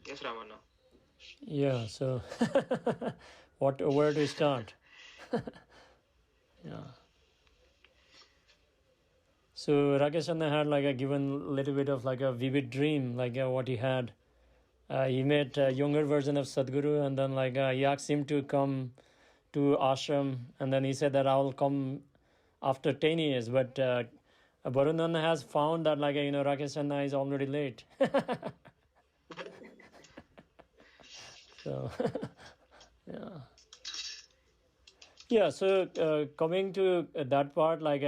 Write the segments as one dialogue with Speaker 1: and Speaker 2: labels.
Speaker 1: Yes, Ramana.
Speaker 2: Yeah, so where to start? Yeah. So Rakesh Chandra had like a given little bit of like a vivid dream, like what he had. He met a younger version of Sadhguru, and then like he asked him to come to ashram, and then he said that I will come after 10 years. But Barundan has found that like Rakesh Chandra is already late. So yeah. Yeah, so coming to that part, like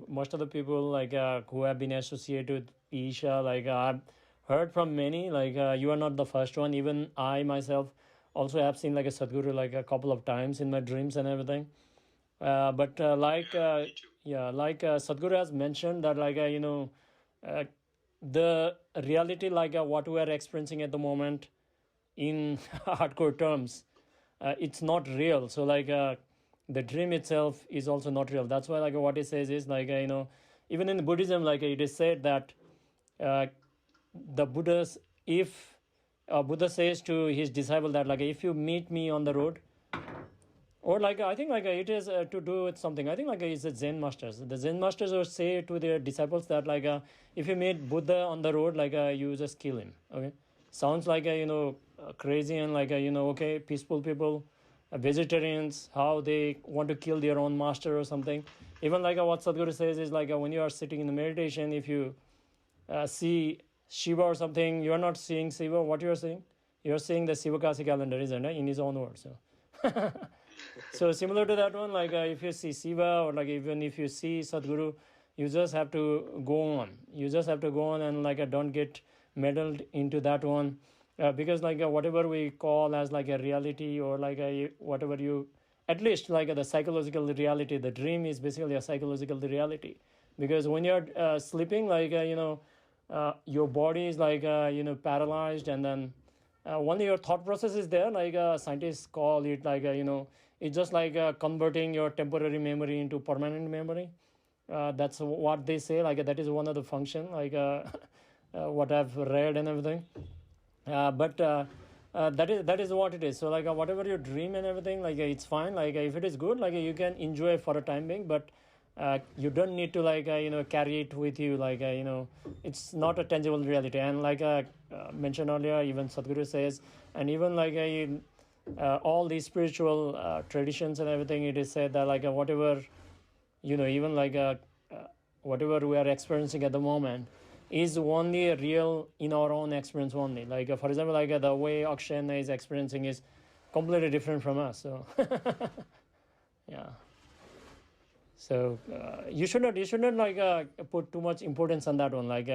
Speaker 2: most of the people like who have been associated with Isha, like I've heard from many. Like you are not the first one. Even I myself also have seen like a Sadhguru like a couple of times in my dreams and everything. But like Sadhguru has mentioned that like uh, the reality like what we are experiencing at the moment in hardcore terms, it's not real. So like the dream itself is also not real. That's why like what he says is like even in Buddhism, like it is said that uh, the Buddha's if Buddha says to his disciple that like if you meet me on the road, or like I think like it is to do with something. I think like it's the Zen masters. The Zen masters will say to their disciples that like if you meet Buddha on the road, like you just kill him. Okay, sounds like crazy and like okay, peaceful people, vegetarians, how they want to kill their own master or something. Even like what Sadhguru says is like when you are sitting in the meditation, if you see Shiva or something, you are not seeing Shiva. What you are seeing? You are seeing the Sivakasi calendar, isn't it? In his own words. So. So similar to that one, like if you see Shiva or like even if you see Sadhguru, you just have to go on. You just have to go on and like don't get meddled into that one, because like whatever we call as like a reality or like whatever you, at least like the psychological reality, the dream is basically a psychological reality, because when you're sleeping, like your body is like paralyzed, and then only your thought process is there. Like scientists call it like it's just like converting your temporary memory into permanent memory. That's what they say. Like that is one of the function. Like what I've read and everything. But that is what it is. So like whatever you dream and everything, like it's fine. Like if it is good, like you can enjoy for a time being, but you don't need to like carry it with you. Like it's not a tangible reality. And like mentioned earlier, even Sadhguru says, and even like all these spiritual traditions and everything, it is said that like whatever even like whatever we are experiencing at the moment is only real in our own experience only. Like for example, like the way Akshay is experiencing is completely different from us. So yeah. So you should not like put too much importance on that one. Like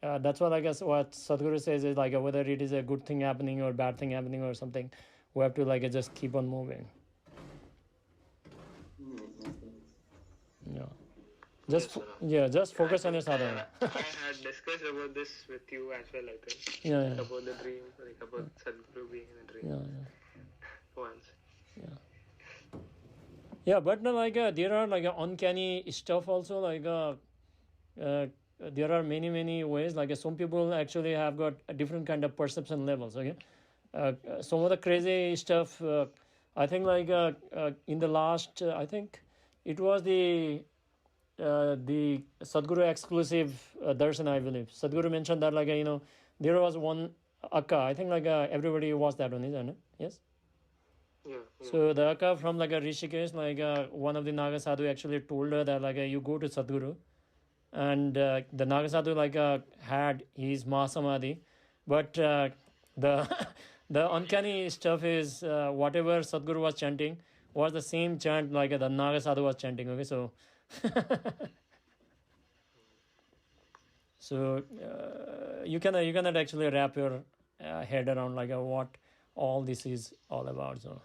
Speaker 2: that's what I guess what Sadhguru says is like whether it is a good thing happening or bad thing happening or something, we have to like just keep on moving. Yeah.
Speaker 1: Yes, sir.
Speaker 2: Just
Speaker 1: Yeah, I
Speaker 2: focus on your
Speaker 1: think
Speaker 2: sadhana.
Speaker 1: I had discussed about this with you as well. I think
Speaker 2: Yeah, yeah,
Speaker 1: about the dream, like about Sadhguru being in a dream
Speaker 2: yeah, yeah,
Speaker 1: once.
Speaker 2: yeah. Yeah, but no, like there are like uncanny stuff also. Like there are many ways. Like some people actually have got a different kind of perception levels. Okay, some of the crazy stuff. I think like in the last, I think it was the Sadhguru exclusive darshan, I believe. Sadhguru mentioned that like there was one akka. I think like everybody watched that one, isn't it? Yes.
Speaker 1: Yeah, yeah.
Speaker 2: So the akka from like a Rishikesh, like one of the Naga sadhu actually told her that like you go to Sadhguru, and the Naga sadhu like had his Mahasamadhi, but the the uncanny stuff is whatever Sadhguru was chanting was the same chant like the Naga sadhu was chanting. Okay, so so you cannot actually wrap your head around like what all this is all about. So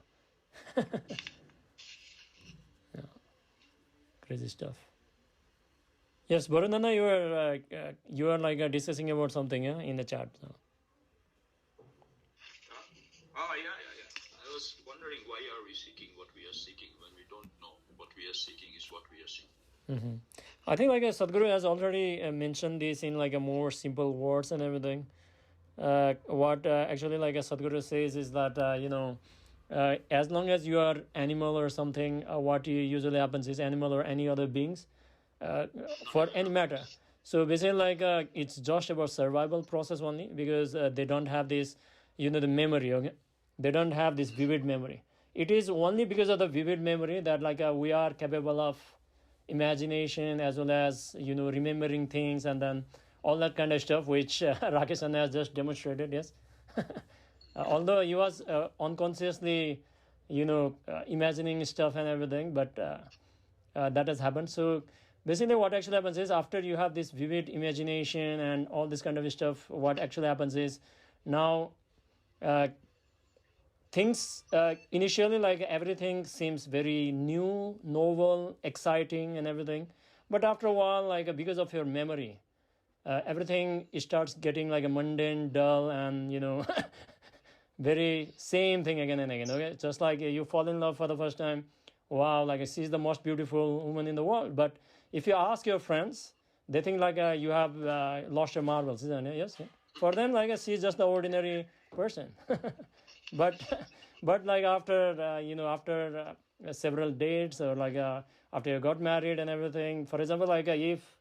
Speaker 2: crazy stuff. Yes, Barunana, you are like discussing about something, yeah, in the chat. So.
Speaker 3: Oh, yeah. I was wondering why are we seeking what we are seeking when we don't know what we are seeking is what we are seeking.
Speaker 2: Mm-hmm. I think like Sadhguru has already mentioned this in like a more simple words and everything. what actually like a Sadhguru says is that as long as you are animal or something, what usually happens is animal or any other beings, uh, for any matter. So basically, like it's just about survival process only, because they don't have this, the memory. Okay, they don't have this vivid memory. It is only because of the vivid memory that like we are capable of imagination, as well as remembering things, and then all that kind of stuff, which Rakesh has just demonstrated. Yes. Although he was unconsciously imagining stuff and everything, but that has happened. So basically what actually happens is, after you have this vivid imagination and all this kind of stuff, what actually happens is, now uh, things initially, like everything seems very new, novel, exciting and everything, but after a while, like because of your memory, everything starts getting like a mundane, dull, and very same thing again and again. Okay, just like you fall in love for the first time, wow, like she's the most beautiful woman in the world, but if you ask your friends, they think like you have lost your marbles, isn't it? Yes, yeah. For them, like she's just the ordinary person. but but like after after several dates, or like after you got married and everything, for example, like if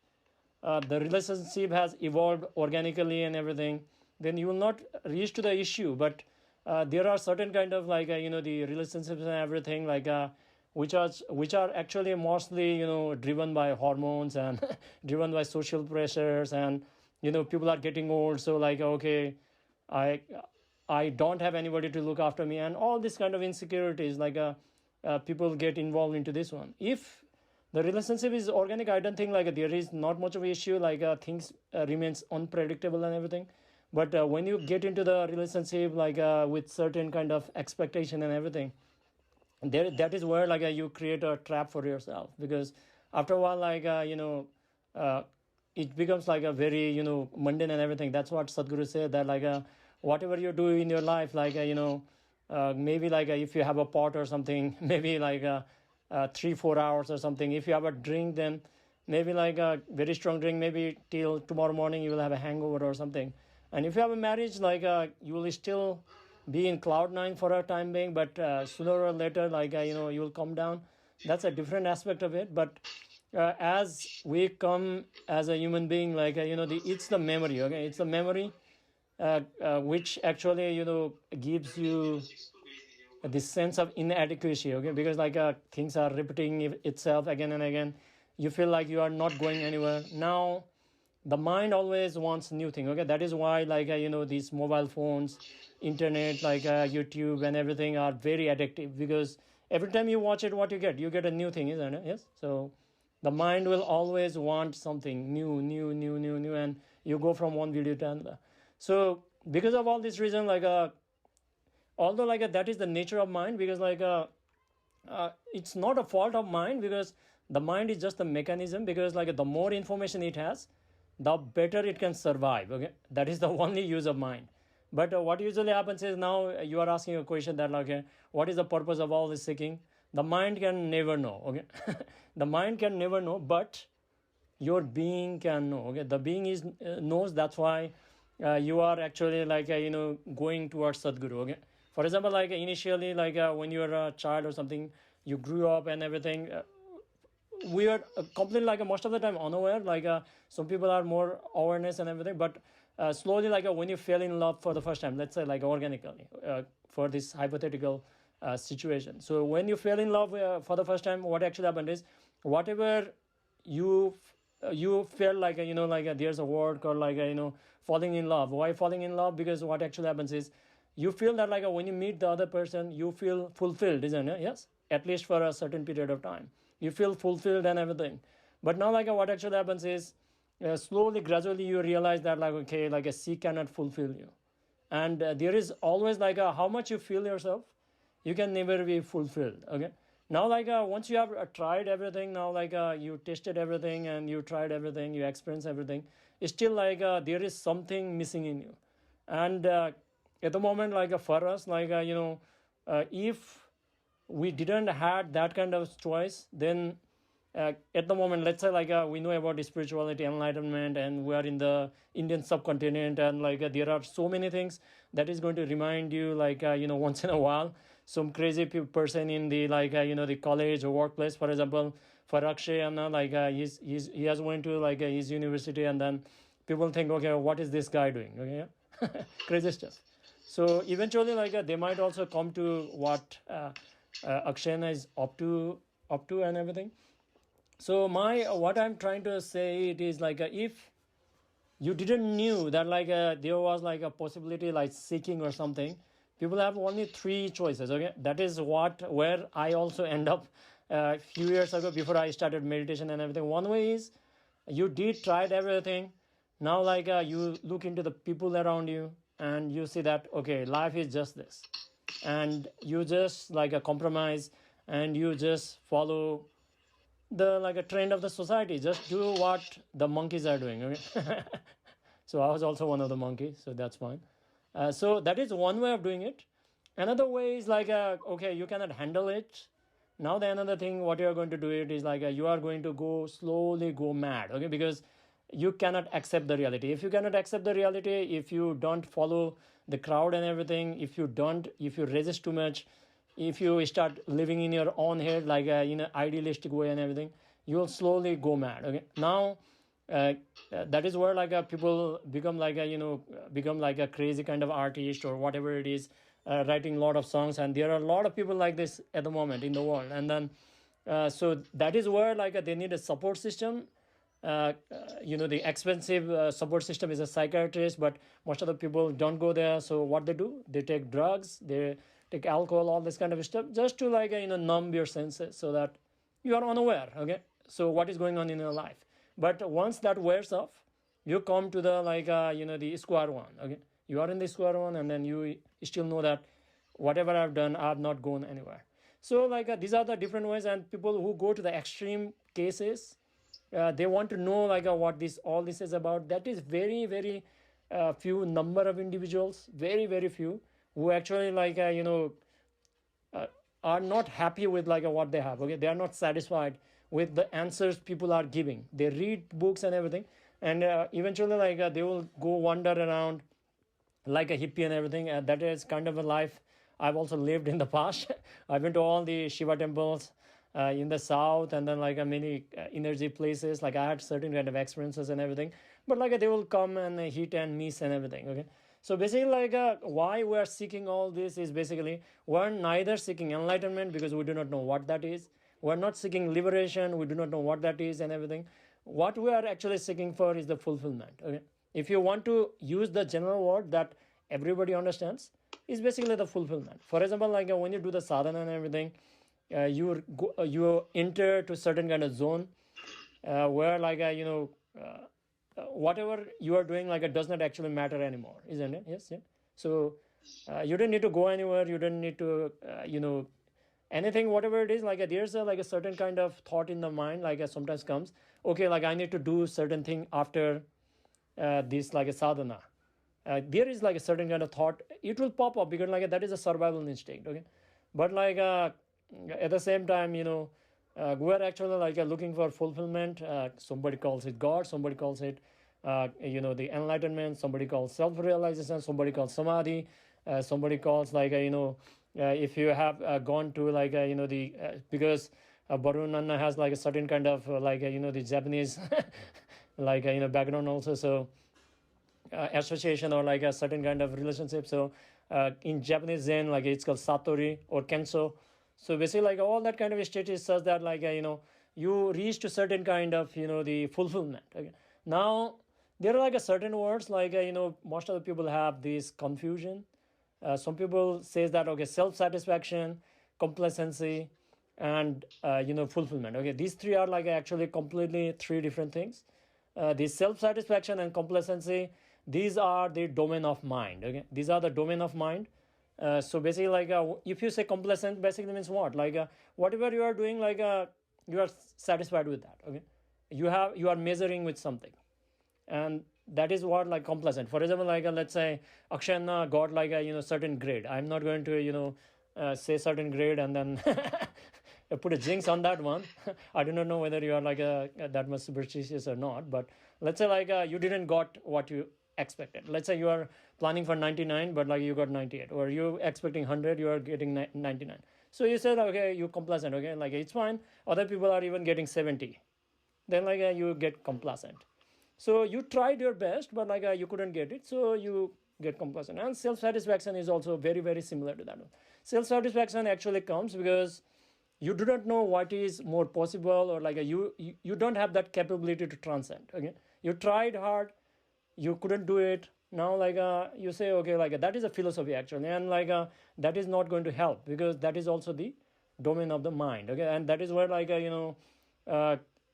Speaker 2: the relationship has evolved organically and everything, then you will not reach to the issue. But there are certain kind of like the relationships and everything, like which are actually mostly driven by hormones and driven by social pressures, and people are getting old, so like, okay, I I don't have anybody to look after me, and all this kind of insecurities, like people get involved into this one. If the relationship is organic, I don't think like there is not much of an issue, like things remains unpredictable and everything. But when you get into the relationship, like with certain kind of expectation and everything, there, that is where like you create a trap for yourself, because after a while, like uh, it becomes like a very mundane and everything. That's what Sadhguru said, that like whatever you do in your life, like maybe like if you have a pot or something, maybe like 3 4 hours or something. If you have a drink, then maybe like a very strong drink, maybe till tomorrow morning you will have a hangover or something. And if you have a marriage, like you will still be in cloud nine for a time being, but sooner or later, like you will come down. That's a different aspect of it. But as we come as a human being, like it's the memory. Okay, it's the memory which actually gives you this sense of inadequacy. Okay, because like things are repeating itself again and again. You feel like you are not going anywhere. Now the mind always wants new thing. Okay, that is why like these mobile phones, internet, like YouTube and everything are very addictive, because every time you watch it, what you get a new thing, isn't it? Yes. So the mind will always want something new, and you go from one video to another. So because of all this reason, like although like that is the nature of mind, because like it's not a fault of mind, because the mind is just a mechanism, because like the more information it has, the better it can survive. Okay, that is the only use of mind. But what usually happens is, now you are asking a question that like what is the purpose of all this seeking? The mind can never know. Okay, the mind can never know, but your being can know. Okay, the being is knows. That's why you are actually like going towards Sadhguru. Okay, for example, like initially, like when you were a child or something, you grew up and everything. We are completely like most of the time unaware. Like some people are more awareness and everything, but slowly, like when you fell in love for the first time, let's say like organically, for this hypothetical situation. So when you fell in love for the first time, what actually happened is, whatever you you feel like like there's a word called like falling in love. Why falling in love? Because what actually happens is, you feel that like when you meet the other person, you feel fulfilled, isn't it? Yes, at least for a certain period of time, you feel fulfilled and everything. But now like what actually happens is, slowly, gradually, you realize that like, okay, like a sea cannot fulfill you, and there is always like how much you feel yourself, you can never be fulfilled. Okay, now like once you have tried everything, now like you tasted everything and you tried everything, you experienced everything, still like there is something missing in you. And at the moment, like for us, like if we didn't had that kind of choice, then at the moment, let's say we know about the spirituality, enlightenment, and we are in the Indian subcontinent, and there are so many things that is going to remind you once in a while some crazy person in the the college or workplace, for example, for Akshay, and he has went to his university, and then people think, okay, what is this guy doing? Okay, crazy stuff. So eventually, they might also come to what Akshay is up to and everything. So what I'm trying to say it is if you didn't knew that there was a possibility seeking or something, people have only three choices. Okay, that is where I also end up a few years ago before I started meditation and everything. One way is you tried everything. Now you look into the people around you and you see that okay, life is just this, and you just a compromise, and you just follow the a trend of the society. Just do what the monkeys are doing. Okay? So I was also one of the monkeys, so that's fine. So that is one way of doing it. Another way is okay, you cannot handle it. Now the another thing, what you are going to do it is you are going to slowly go mad. Okay, because you cannot accept the reality. If you cannot accept the reality, if you don't follow the crowd and everything, if you resist too much, if you start living in your own head in an idealistic way and everything, you will slowly go mad. Okay, now that is where people become become a crazy kind of artist or whatever it is, writing a lot of songs, and there are a lot of people like this at the moment in the world. And then so that is where they need a support system. The expensive support system is a psychiatrist, but most of the people don't go there. So what they do, they take drugs, they take alcohol, all this kind of stuff, just to numb your senses so that you are unaware. Okay, so what is going on in your life? But once that wears off, you come to the the square one. Okay, you are in the square one, and then you still know that whatever I've done, I've not gone anywhere. So these are the different ways. And people who go to the extreme cases, they want to know what all this is about. That is very very few number of individuals, very very few, who actually uh, are not happy with what they have. Okay, they are not satisfied with the answers people are giving. They read books and everything, and eventually they will go wander around like a hippie and everything. That is kind of a life I've also lived in the past. I went to all the Shiva temples in the south, and then many energy places. I had certain kind of experiences and everything, but they will come and hit and miss and everything. Okay, so basically why we are seeking all this is basically we're neither seeking enlightenment because we do not know what that is. We're not seeking liberation, we do not know what that is and everything. What we are actually seeking for is the fulfillment. Okay, if you want to use the general word that everybody understands, is basically the fulfillment. For example, when you do the sadhana and everything, you enter to certain kind of zone where whatever you are doing it does not actually matter anymore, isn't it? Yes, yeah. So you don't need to go anywhere, you don't need to anything, whatever it is. There's a certain kind of thought in the mind sometimes comes, okay, I need to do certain thing after this a sadhana. There is a certain kind of thought, it will pop up because that is a survival instinct. Okay, but at the same time, we're actually looking for fulfillment. Somebody calls it God, somebody calls it the enlightenment, somebody calls self-realization, somebody calls samadhi, somebody calls if you have gone to the because Barun Nanna has a certain kind of the Japanese background also. So association or a certain kind of relationship. So in Japanese Zen, it's called Satori or Kenso. So basically all that kind of state is such that you reach to certain kind of the fulfillment. Okay, now there are a certain words most of the people have this confusion. Some people says that okay, self-satisfaction, complacency, and fulfillment. Okay, these three are actually completely three different things. The self-satisfaction and complacency, these are the domain of mind. Okay, these are the domain of mind. So basically if you say complacent, basically means what? Whatever you are doing, you are satisfied with that. Okay, you are measuring with something, and that is what complacent. For example, let's say Akshana got a certain grade. I'm not going to say certain grade and then put a jinx on that one. I do not know whether you are like that much superstitious or not, but let's say like you didn't got what you expected. Let's say you are planning for 99, but like you got 98, or you expecting 100, you are getting 99. So you said, okay, you complacent, okay, like it's fine. Other people are even getting 70. Then like you get complacent. So you tried your best, but like you couldn't get it, so you get complacent. And self-satisfaction is also very, very similar to that one. Self-satisfaction actually comes because you do not know what is more possible, or like you don't have that capability to transcend. Okay, you tried hard, you couldn't do it. Now like you say, okay, like that is a philosophy actually, and like that is not going to help, because that is also the domain of the mind. Okay, and that is where like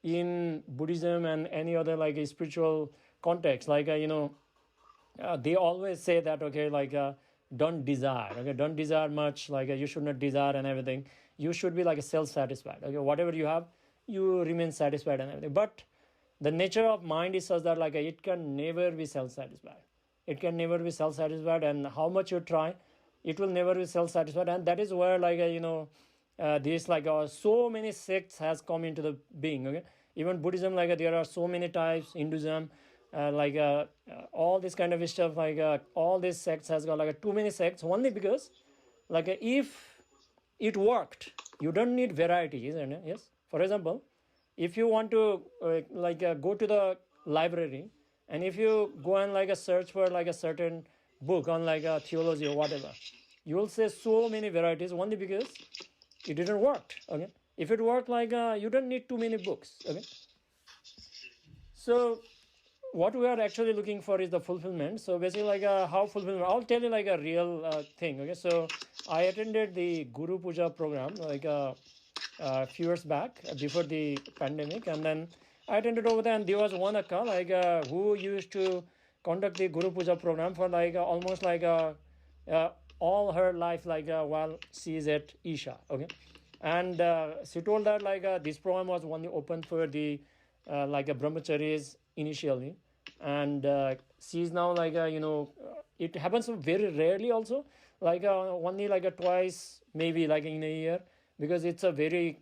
Speaker 2: in Buddhism and any other like a spiritual context, like they always say that, okay, like don't desire, okay, don't desire much, like you should not desire and everything. You should be like self-satisfied. Okay, whatever you have, you remain satisfied and everything. But the nature of mind is such that like it can never be self-satisfied. It can never be self-satisfied, and how much you try, it will never be self-satisfied. And that is where like this like so many sects has come into the being. Okay, even Buddhism, like there are so many types. Hinduism, all this kind of stuff, like all these sects has got like too many sects, only because like if it worked, you don't need variety, isn't it? Yes, for example, if you want to go to the library, and if you go and like search for like a certain book on like theology or whatever, you will see so many varieties, only because it didn't work. Okay, if it worked, like you don't need too many books. Okay, so what we are actually looking for is the fulfillment. So basically like how fulfillment, I'll tell you like a real thing. Okay, so I attended the Guru Puja program like a few years back before the pandemic, and then I attended over there, and there was one akka like who used to conduct the Guru Puja program for like almost like all her life, like while she is at Isha. Okay, and she told that like this program was only open for the like brahmacharis initially, and she's now like it happens very rarely also, like only like twice maybe like in a year, because it's a very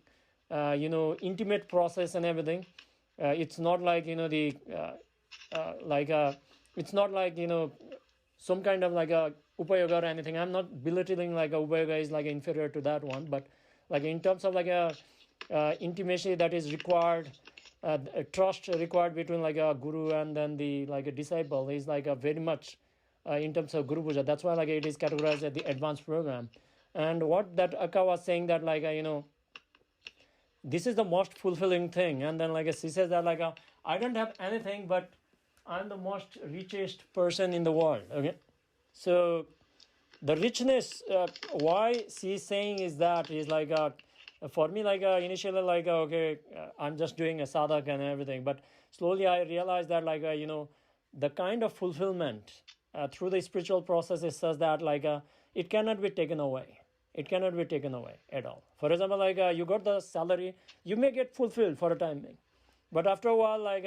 Speaker 2: intimate process and everything. It's not like the like it's not like some kind of like a upayoga or anything. I'm not belittling like a upayoga is like inferior to that one, but like in terms of like a intimacy that is required, trust required between like a guru and then the like a disciple is like a very much in terms of Guru Puja. That's why like it is categorized as the advanced program. And what that Akka was saying that like this is the most fulfilling thing. And then like she says that like I don't have anything, but I'm the most richest person in the world. Okay, so the richness why she's saying is that is like for me like initially like okay, I'm just doing a sadhak and everything, but slowly I realized that like the kind of fulfillment through the spiritual process is such that like it cannot be taken away. It cannot be taken away at all. For example, like you got the salary, you may get fulfilled for a time being, but after a while, like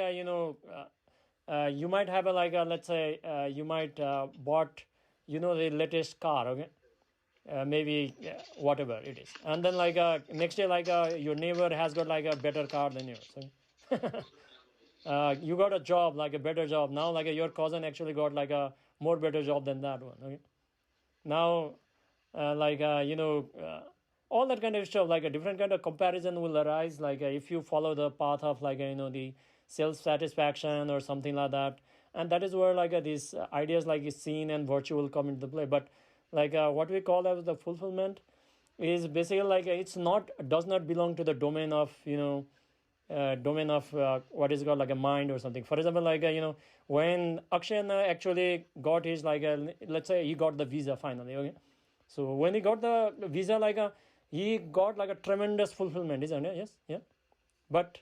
Speaker 2: you might have a like let's say you might bought the latest car. Okay, maybe whatever it is, and then like next day like your neighbor has got like a better car than yours. Okay? You got a job, like a better job now, like your cousin actually got like a more better job than that one. Okay, now all that kind of stuff, like a different kind of comparison will arise, like if you follow the path of like the self-satisfaction or something like that. And that is where like these ideas like seen and virtue will come into play. But like what we call as the fulfillment is basically like it's not, does not belong to the domain of what is called like a mind or something. For example, like when Akshayana actually got his like let's say he got the visa finally. Okay, so when he got the visa, like he got like a tremendous fulfillment, isn't it? Yes, yeah. But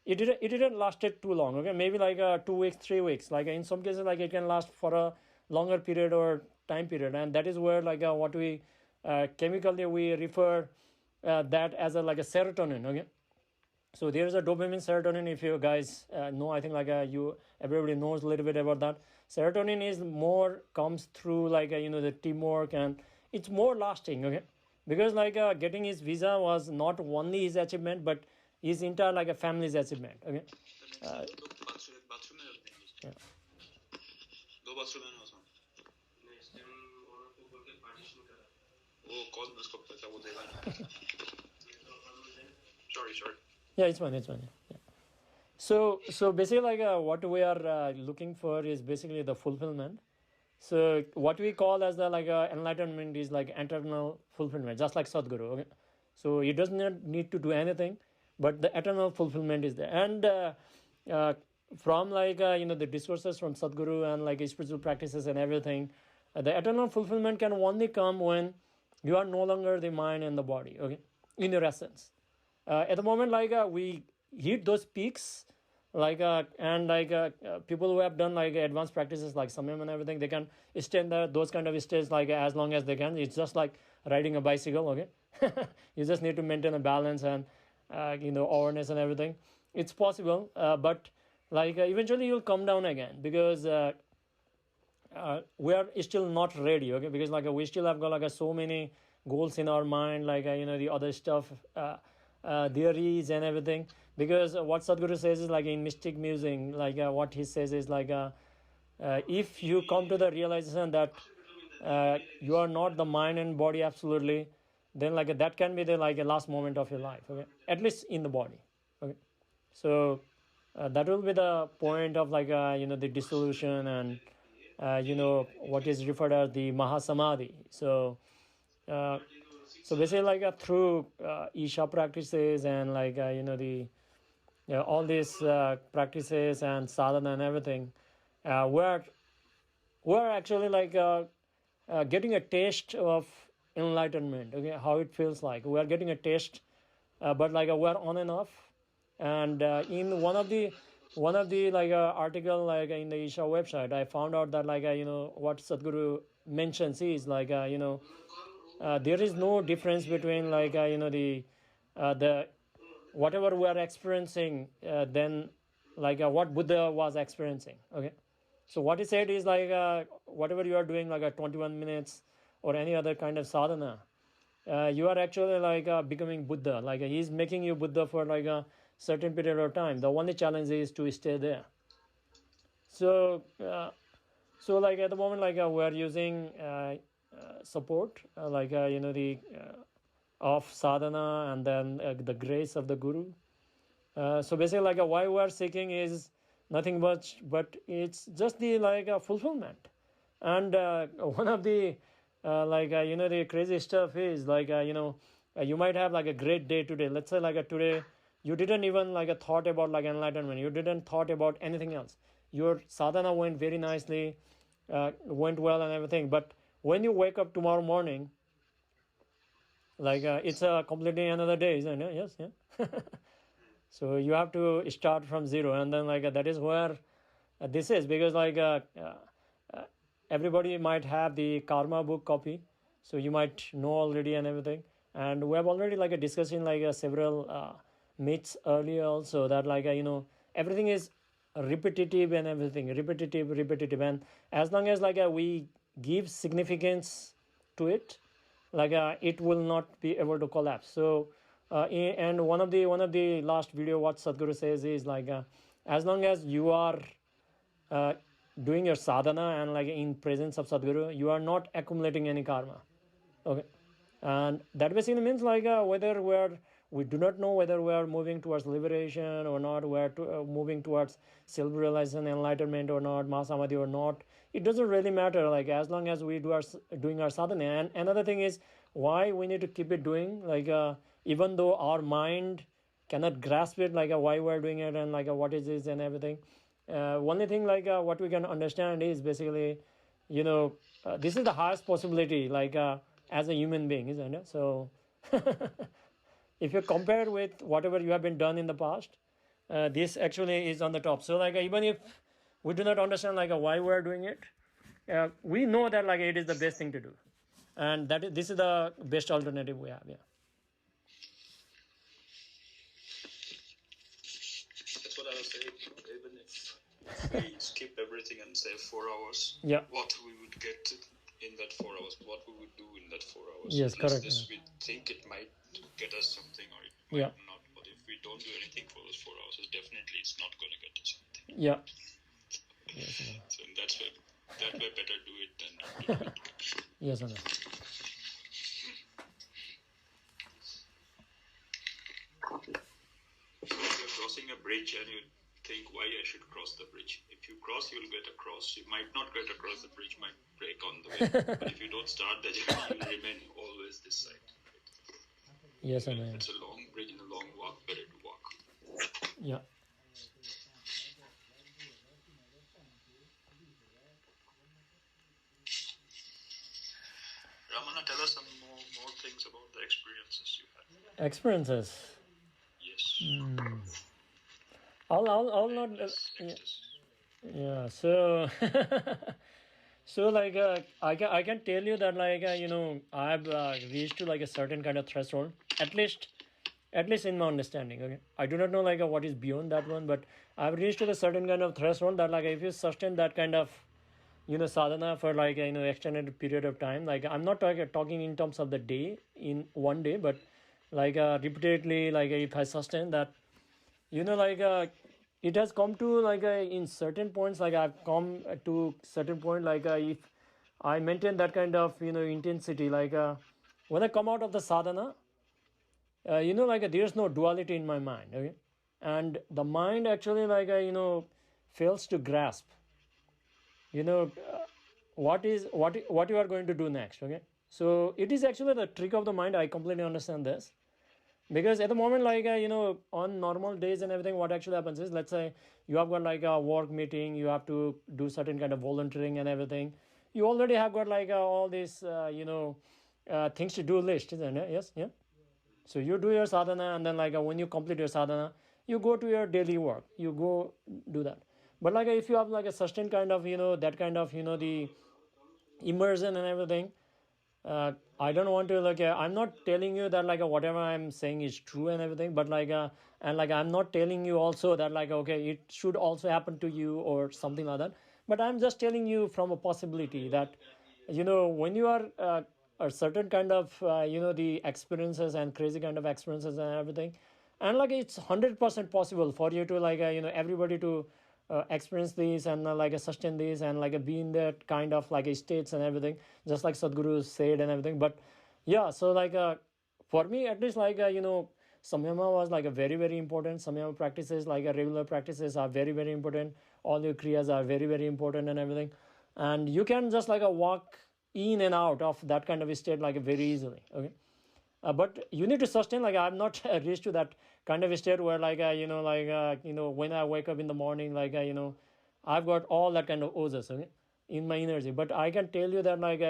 Speaker 2: it didn't lasted too long. Okay, maybe like 2 weeks, 3 weeks. Like in some cases, like it can last for a longer period or time period, and that is where like what we chemically we refer that as a like a serotonin. Okay, so there is a dopamine, serotonin. If you guys know, I think like everybody knows a little bit about that. Serotonin is more comes through like the teamwork, and it's more lasting. Okay, because like getting his visa was not only his achievement, but his entire like a family's achievement. Okay. Yeah.
Speaker 3: दो bathroom है ना उसमें वो call में उसको पता वो देगा sorry
Speaker 2: Yeah, it's fine. Yeah. So basically like what we are looking for is basically the fulfillment. So what we call as the like enlightenment is like eternal fulfillment, just like Sadhguru. Okay, so he does not need to do anything, but the eternal fulfillment is there. And from like the discourses from Sadhguru and like spiritual practices and everything, the eternal fulfillment can only come when you are no longer the mind and the body. Okay, in your essence. At the moment, like we hit those peaks, like and like people who have done like advanced practices like samyam and everything, they can stay in those kind of states like as long as they can. It's just like riding a bicycle. Okay, you just need to maintain a balance and awareness and everything. It's possible, but like eventually you'll come down again because we are still not ready. Okay, because like we still have got like so many goals in our mind, like the other stuff, theories and everything. Because what Sadhguru says is like in mystic musing, like what he says is like if you come to the realization that you are not the mind and body absolutely, then like that can be the like a last moment of your life. Okay, at least in the body. Okay, so that will be the point of like the dissolution and what is referred as the Mahasamadhi. So basically like through Isha practices and like all these practices and sadhana and everything, we're actually like getting a taste of enlightenment. Okay, how it feels like we're getting a taste, but like we're on and off. And in one of the like article like in the Isha website, I found out that like what Sadhguru mentions is like there is no difference between like the whatever we are experiencing then like what Buddha was experiencing. Okay, so what he said is like whatever you are doing like 21 minutes or any other kind of sadhana, you are actually like becoming Buddha. Like he's making you Buddha for like a certain period of time. The only challenge is to stay there. So like at the moment like we are using support like the of sadhana and then the grace of the Guru. So basically like why we are seeking is nothing much, but it's just the like fulfillment. And one of the the crazy stuff is like you might have like a great day today. Let's say like today you didn't even like thought about like enlightenment, you didn't thought about anything else, your sadhana went very nicely, went well and everything. But when you wake up tomorrow morning, like it's a completely another day, isn't it? Yes, yeah. So you have to start from zero, and then like that is where this is, because like everybody might have the karma book copy, so you might know already and everything. And we have already like discussing like several myths earlier also, that like everything is repetitive and everything repetitive, and as long as like we give significance to it, like it will not be able to collapse. So and one of the last video what Sadhguru says is like as long as you are doing your sadhana and like in presence of Sadhguru, you are not accumulating any karma. Okay, and that basically means like whether we do not know whether we are moving towards liberation or not, we are moving towards self-realization, enlightenment or not, mahasamadhi or not. It doesn't really matter, like as long as we doing our sadhana. And another thing is why we need to keep it doing, like even though our mind cannot grasp it, like why we're doing it and like what is this and everything. Only thing like what we can understand is basically this is the highest possibility like as a human being, isn't it? So if you compare with whatever you have been done in the past, this actually is on the top. So like even if we do not understand like why we are doing it, we know that like it is the best thing to do, and this is the best alternative we have. Yeah.
Speaker 3: That's what I was saying. Even if we skip everything and say 4 hours,
Speaker 2: Yeah.
Speaker 3: what we would get in that 4 hours, what we would do in that 4 hours.
Speaker 2: Yes,
Speaker 3: At
Speaker 2: correct.
Speaker 3: least this we think it might get us something or it might
Speaker 2: Yeah.
Speaker 3: not. But if we don't do anything for those 4 hours, it's not going to get us something.
Speaker 2: Yeah. Yes, Anand.
Speaker 3: So that's why better do it than not do it.
Speaker 2: Yes, Anand.
Speaker 3: If you're crossing a bridge and you think why I should cross the bridge. If you cross, you'll get across. You might not get across the bridge, might break on the way. But if you don't start the journey, you'll remain always this side.
Speaker 2: Yes, Anand.
Speaker 3: It's a long bridge and a long walk, better to walk.
Speaker 2: Yeah.
Speaker 3: Ramana, tell us some more things about the experiences you had.
Speaker 2: Experiences.
Speaker 3: Yes.
Speaker 2: I'll not. Yeah. So. So like I can tell you that like I've reached to like a certain kind of threshold, at least in my understanding. Okay, I do not know like what is beyond that one, but I've reached to a certain kind of threshold that like if you sustain that kind of sadhana for like extended period of time, like I'm not talking in terms of the day in one day, but like repeatedly, like if I sustain that, it has come to like in certain points, like I've come to certain point, like if I maintain that kind of intensity, like when I come out of the sadhana, like there's no duality in my mind. Okay, and the mind actually like fails to grasp what you are going to do next. Okay, so it is actually the trick of the mind. I completely understand this. Because at the moment, like, on normal days and everything, what actually happens is, let's say you have got like a work meeting, you have to do certain kind of volunteering and everything. You already have got like all these, things to do list, isn't it? Yes, yeah. So you do your sadhana, and then like when you complete your sadhana, you go to your daily work. You go do that. But like if you have like a sustained kind of, that kind of, the immersion and everything, I don't want to like I'm not telling you that like whatever I'm saying is true and everything, but like and like I'm not telling you also that like okay it should also happen to you or something like that, but I'm just telling you from a possibility that when you are a certain kind of the experiences and crazy kind of experiences and everything, and like it's 100% possible for you to like everybody to experience these and like sustain these and like be in that kind of like states and everything, just like Sadhguru said and everything. But yeah, so like for me at least, like samyama was like a very very important. Samyama practices, like regular practices, are very very important. All your kriyas are very very important and everything, and you can just like walk in and out of that kind of state like very easily. Okay, but you need to sustain. Like I'm not reached to that kind of state where like when I wake up in the morning, like I've got all that kind of ojas, okay, in my energy. But I can tell you that like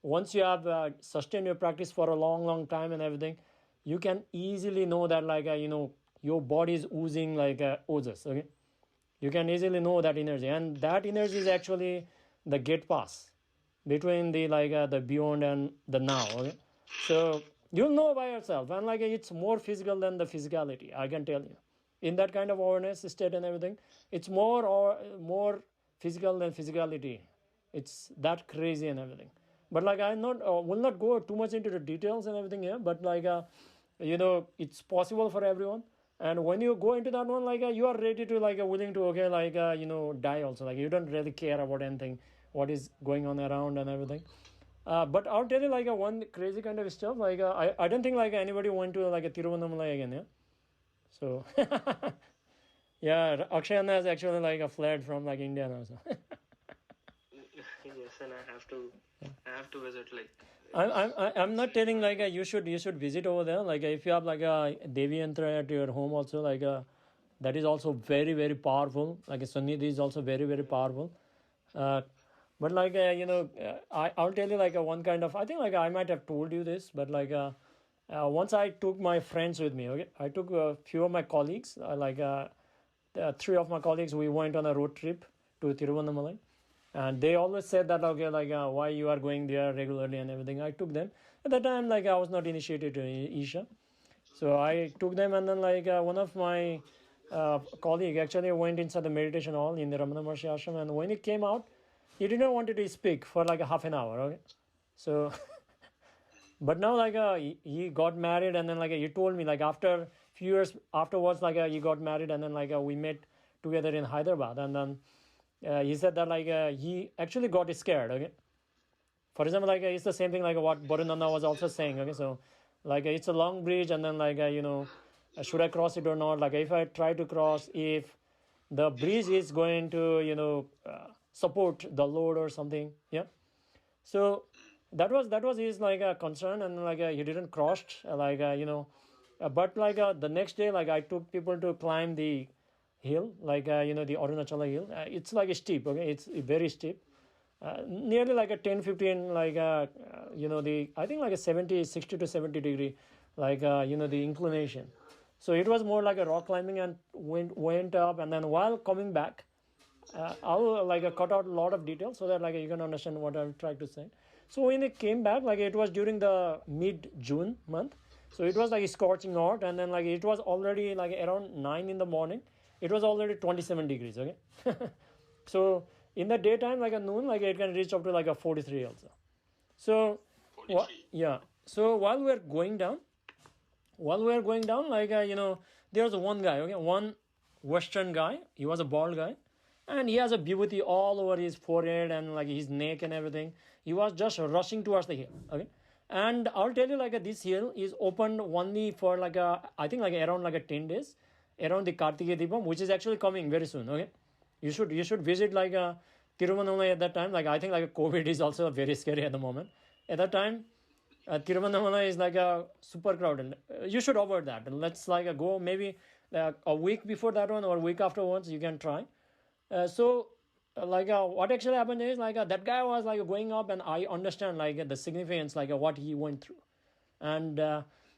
Speaker 2: once you have sustained your practice for a long time and everything, you can easily know that like your body is oozing like ojas. Okay, you can easily know that energy, and that energy is actually the gate pass between the like the beyond and the now. Okay, so you'll know by yourself, and like it's more physical than the physicality, I can tell you. In that kind of awareness state and everything, it's more physical than physicality. It's that crazy and everything. But like I not will not go too much into the details and everything here, but like it's possible for everyone. And when you go into that one, like you are ready to like willing to okay like die also. Like you don't really care about anything what is going on around and everything. But I'll tell you like one crazy kind of stuff. Like I don't think like anybody went to like a Tiruvannamalai again. Yeah. So yeah, Akshayana has actually like a fled from like India now. So.
Speaker 1: Yes, and I have to visit like.
Speaker 2: I'm not telling like you should visit over there. Like if you have like a Devi Yantra at your home also, like that is also very very powerful. Like a Sannidhi is also very very powerful. But like I'll tell you like one kind of, I think like I might have told you this, but like once I took my friends with me. Okay, I took a few of my colleagues, three of my colleagues. We went on a road trip to Tiruvannamalai, and they always said that okay like why you are going there regularly and everything. I took them at that time, like I was not initiated to Isha, so I took them, and then like one of my colleague actually went inside the meditation hall in the Ramana Maharshi ashram, and when he came out, he didn't want to speak for like a half an hour. Okay, so But now like he got married, and then like he told me like after few years afterwards, like he got married, and then like we met together in Hyderabad, and then he said that like he actually got scared. Okay, for example, like it's the same thing like what Borunanda was also saying. Okay, so like it's a long bridge, and then like should I cross it or not? Like if I try to cross, if the bridge is going to support the load or something, yeah. So that was his like concern, and like he didn't cross but like the next day, like I took people to climb the hill, like the Arunachala hill. It's like steep. Okay, it's very steep. Nearly like a 10-15 like the I think like a 60 to 70 degree like the inclination. So it was more like a rock climbing, and went up, and then while coming back, I'll like cut out a lot of details so that like you can understand what I'm trying to say. So when it came back, like it was during the mid-June month, so it was like scorching hot, and then like it was already like around 9 in the morning. It was already 27 degrees. Okay, so in the daytime, like at noon, like it can reach up to like a 43 also. So
Speaker 3: 43.
Speaker 2: yeah. So while we're going down, like there was one guy. Okay, one Western guy. He was a bald guy, and he has a vibhuti all over his forehead and like his neck and everything. He was just rushing towards the hill. Okay, and I'll tell you like this hill is opened only for like I think like around like 10 days around the Kartikeya Deepam, which is actually coming very soon. Okay, you should visit like Tiruvannamalai at that time. Like I think like COVID is also very scary at the moment. At that time, Tiruvannamalai is like a super crowded. You should avoid that. Let's like go maybe a week before that one or a week afterwards. You can try. What actually happened is like that guy was like going up, and I understand like the significance like what he went through, and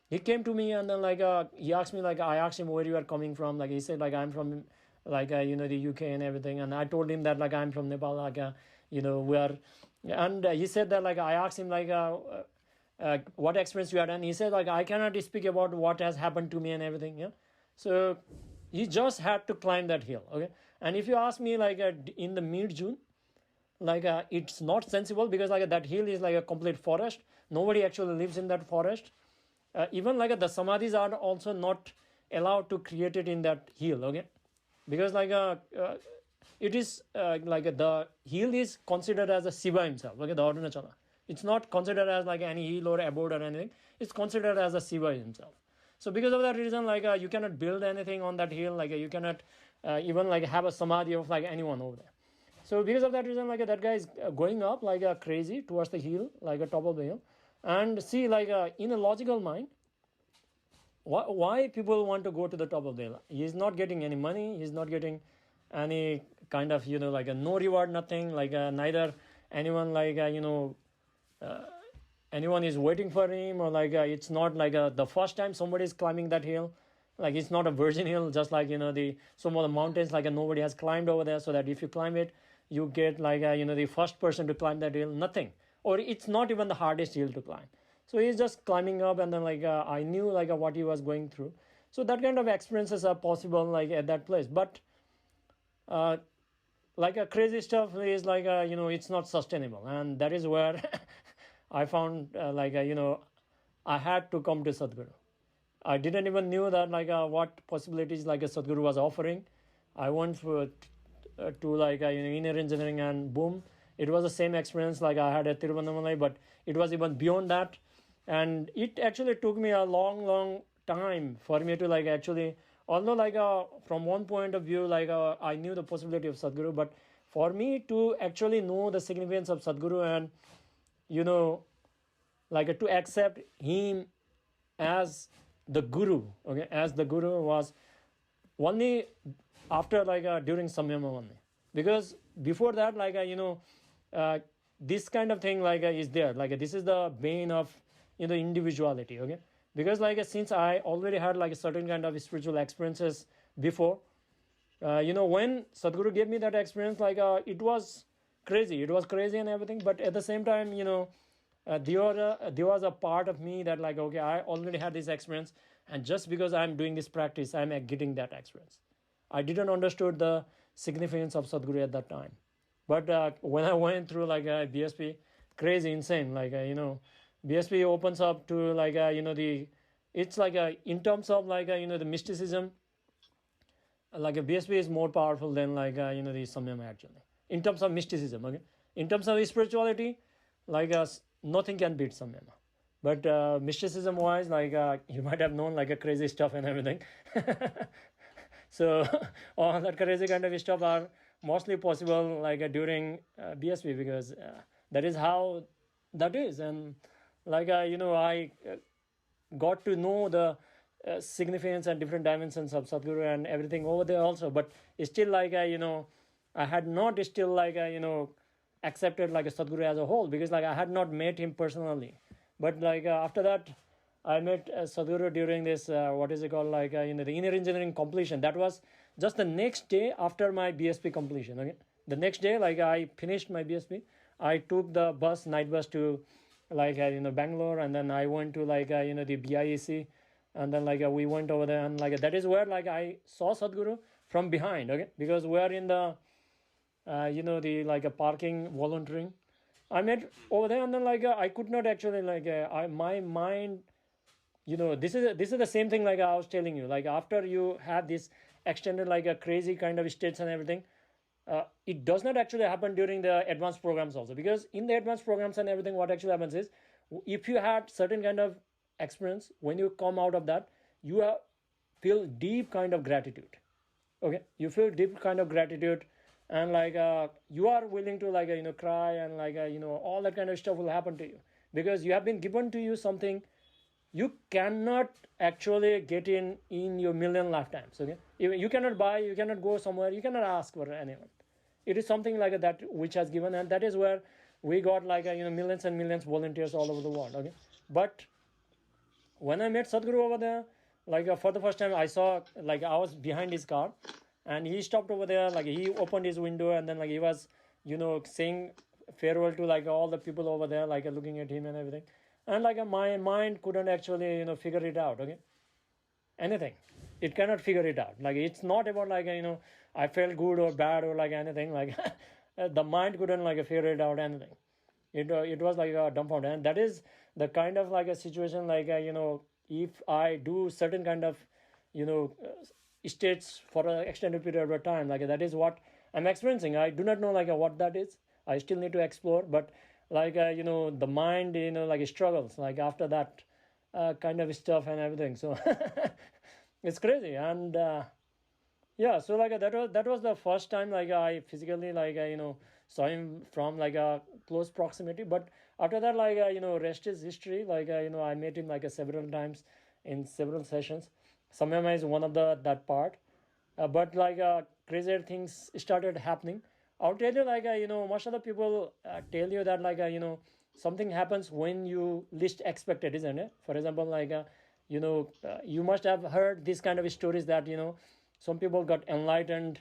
Speaker 2: he came to me, and then like he asked me, like I asked him where you are coming from. Like he said like I'm from like the UK and everything, and I told him that like I'm from Nepal, like we are, and he said that like I asked him like what experience you had, and he said like I cannot speak about what has happened to me and everything. Yeah, so he just had to climb that hill. Okay, and if you ask me like in the mid-June, like it's not sensible, because like that hill is like a complete forest. Nobody actually lives in that forest. Even like the samadhis are also not allowed to create it in that hill. Okay, because like it is like the hill is considered as a Shiva himself. Okay, the Arunachala. It's not considered as like any hill or abode or anything. It's considered as a Shiva himself. So because of that reason, like you cannot build anything on that hill. Like you cannot even like have a samadhi of like anyone over there. So because of that reason, like that guy is going up like crazy towards the hill, like a top of the hill, and see like in a logical mind, why people want to go to the top of the hill? He's not getting any money. He's not getting any kind of like a no reward, nothing. Like neither anyone like anyone is waiting for him, or like it's not like the first time somebody is climbing that hill. Like it's not a virgin hill, just like the some of the mountains, like nobody has climbed over there, so that if you climb it, you get like the first person to climb that hill. Nothing, or it's not even the hardest hill to climb. So he's just climbing up, and then like I knew like what he was going through. So that kind of experiences are possible like at that place. But like a crazy stuff is like it's not sustainable, and that is where I found I had to come to Sadhguru. I didn't even knew that like what possibilities like a Sadhguru was offering. I went to like inner engineering, and boom, it was the same experience like I had at Tiruvannamalai, but it was even beyond that. And it actually took me a long time for me to like actually, although like from one point of view like I knew the possibility of Sadhguru, but for me to actually know the significance of Sadhguru and like to accept him as the guru, okay, as the guru, was only after like during samyama only. Because before that like this kind of thing like is there, like this is the bane of individuality. Okay, because like since I already had like a certain kind of spiritual experiences before, when Sadhguru gave me that experience, like it was crazy and everything, but at the same time there was a part of me that like, okay, I already had this experience, and just because I'm doing this practice, I'm getting that experience. I didn't understood the significance of Sadhguru at that time. But when I went through like BSP, crazy, insane, like BSP opens up to like it's like in terms of like the mysticism, like a BSP is more powerful than like the samyama actually in terms of mysticism. Okay, in terms of spirituality, like nothing can beat samyama. But mysticism wise, like you might have known like a crazy stuff and everything. So all that crazy kind of stuff are mostly possible like during BSP because that is how that is. And like I got to know the significance and different dimensions of Sadhguru and everything over there also. But still, like I had not still like accepted like a Sadhguru as a whole because like I had not met him personally. But like after that, I met Sadhguru during this what is it called like the inner engineering completion. That was just the next day after my BSP completion. Okay, the next day like I finished my BSP. I took the night bus to like Bangalore, and then I went to like the BIEC, and then like we went over there, and like that is where like I saw Sadhguru from behind. Okay, because we are in the the like a parking volunteering. I met over there, and then like I could not actually like my mind, this is the same thing like I was telling you. Like after you have this extended like a crazy kind of states and everything, it does not actually happen during the advanced programs also, because in the advanced programs and everything what actually happens is if you had certain kind of experience, when you come out of that you feel deep kind of gratitude. Okay, you feel deep kind of gratitude, and like you are willing to like cry, and like all that kind of stuff will happen to you because you have been given to you something you cannot actually get in your million lifetimes. Okay, you cannot buy, you cannot go somewhere, you cannot ask for anyone. It is something like that which has given, and that is where we got like millions and millions volunteers all over the world. Okay, but when I met Sadhguru over there, like for the first time I saw, like I was behind his car and he stopped over there, like he opened his window, and then like he was saying farewell to like all the people over there, like looking at him and everything. And like my mind couldn't actually figure it out. Okay, anything, it cannot figure it out. Like it's not about like I felt good or bad or like anything, like the mind couldn't like figure it out anything. It was like dumbfounded, and that is the kind of like a situation like if I do certain kind of states for an extended period of time, like that is what I'm experiencing. I do not know like what that is. I still need to explore, but like the mind like struggles like after that kind of stuff and everything. So it's crazy. And yeah, so like that was the first time like I physically like saw him from like a close proximity. But after that, like rest is history. Like I met him like several times in several sessions. Samyama is one of that part. But like crazier things started happening. I'll tell you like most of the people tell you that like something happens when you least expect it, isn't it? For example, like you must have heard these kind of stories that some people got enlightened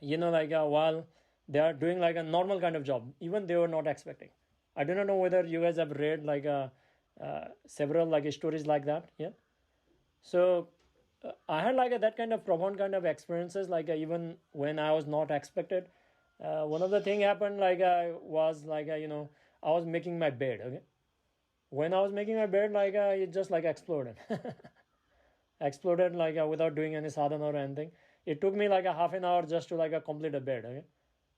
Speaker 2: like while they are doing like a normal kind of job, even they were not expecting. I do not know whether you guys have read like several like stories like that. Yeah, so I had like that kind of profound kind of experiences like even when I was not expected. One of the thing happened like I was like I was making my bed. Okay, when I was making my bed, like it just like exploded. Exploded like without doing any sadhana or anything. It took me like a half an hour just to like complete a bed. Okay,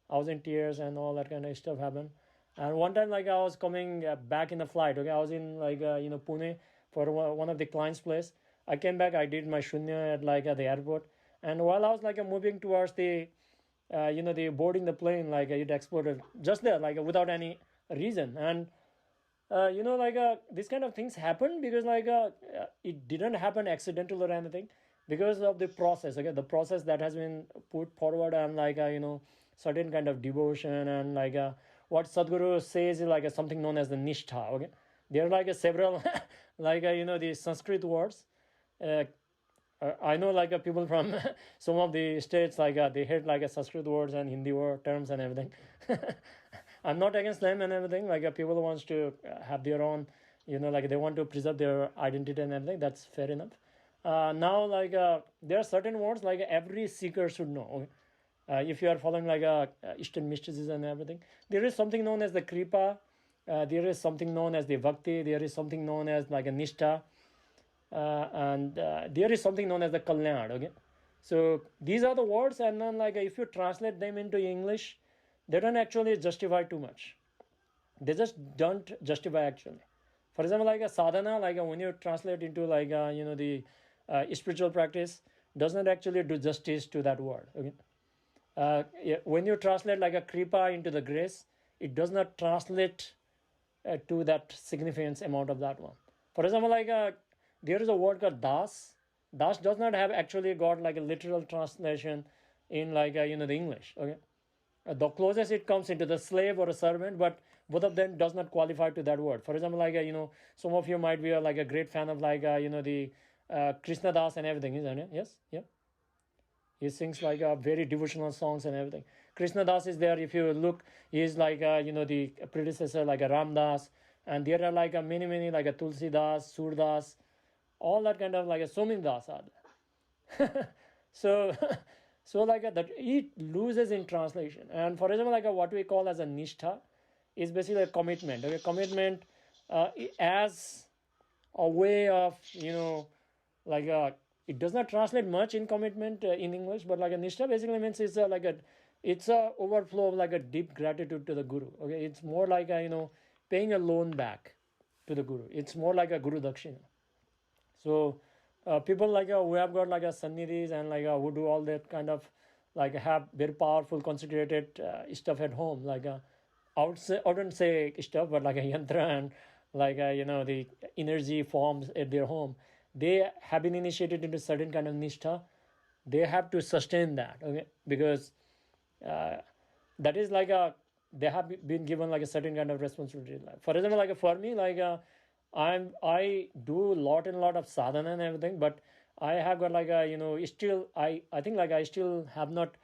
Speaker 2: I was in tears and all that kind of stuff happened. And one time like I was coming back in the flight. Okay, I was in like Pune for one of the clients' place. I came back, I did my shunya at like at the airport, and while I was like moving towards the the boarding the plane, like it exploded just there, like without any reason. And like these kind of things happen because like it didn't happen accidental or anything, because of the process. Okay, the process that has been put forward, and like certain kind of devotion, and like what Sadhguru says is like something known as the nishtha. Okay, there are like several like the Sanskrit words. I know like people from some of the states like they hate like Sanskrit words and Hindi word terms and everything. I'm not against them and everything. Like people wants to have their own, like they want to preserve their identity and everything. That's fair enough. Now like there are certain words like every seeker should know. Okay? If you are following like Eastern mysticism and everything, there is something known as the kripa there is something known as the bhakti, there is something known as like a nishtha, and there is something known as the kalyan. Okay, so these are the words, and then like if you translate them into English, they don't actually justify too much. They just don't justify actually. For example, like a sadhana, like when you translate into like the spiritual practice, does not actually do justice to that word. Okay, when you translate like a kripa into the grace, it does not translate to that significance amount of that one. For example, like there is a word called das. Das does not have actually got like a literal translation in like the English. Okay, the closest it comes into the slave or a servant, but both of them does not qualify to that word. For example, like some of you might be like a great fan of like the Krishna Das and everything, isn't it? Yes, yeah. He sings like very devotional songs and everything. Krishna Das is there. If you look, he is like the predecessor like a Ram Das, and there are like many like a Tulsi Das, Sur Das, all that kind of like a so many Das are there. so so like that it loses in translation. And for example, like what we call as a nishtha is basically a commitment. Okay, commitment as a way of like it does not translate much in commitment in English, but like a nishtha basically means it's a overflow of like a deep gratitude to the guru. Okay, it's more like a paying a loan back to the guru. It's more like a guru dakshina. So people like who have got like a sannidhis and like who do all that kind of like have very powerful consecrated stuff at home, like I wouldn't say stuff, but like a yantra and like the energy forms at their home. They have been initiated into certain kind of nishtha. They have to sustain that, okay, because that is like they have been given like a certain kind of responsibility in life. For example, like for me, like I do lot of sadhana and everything, but I have got like a still I think like I still have not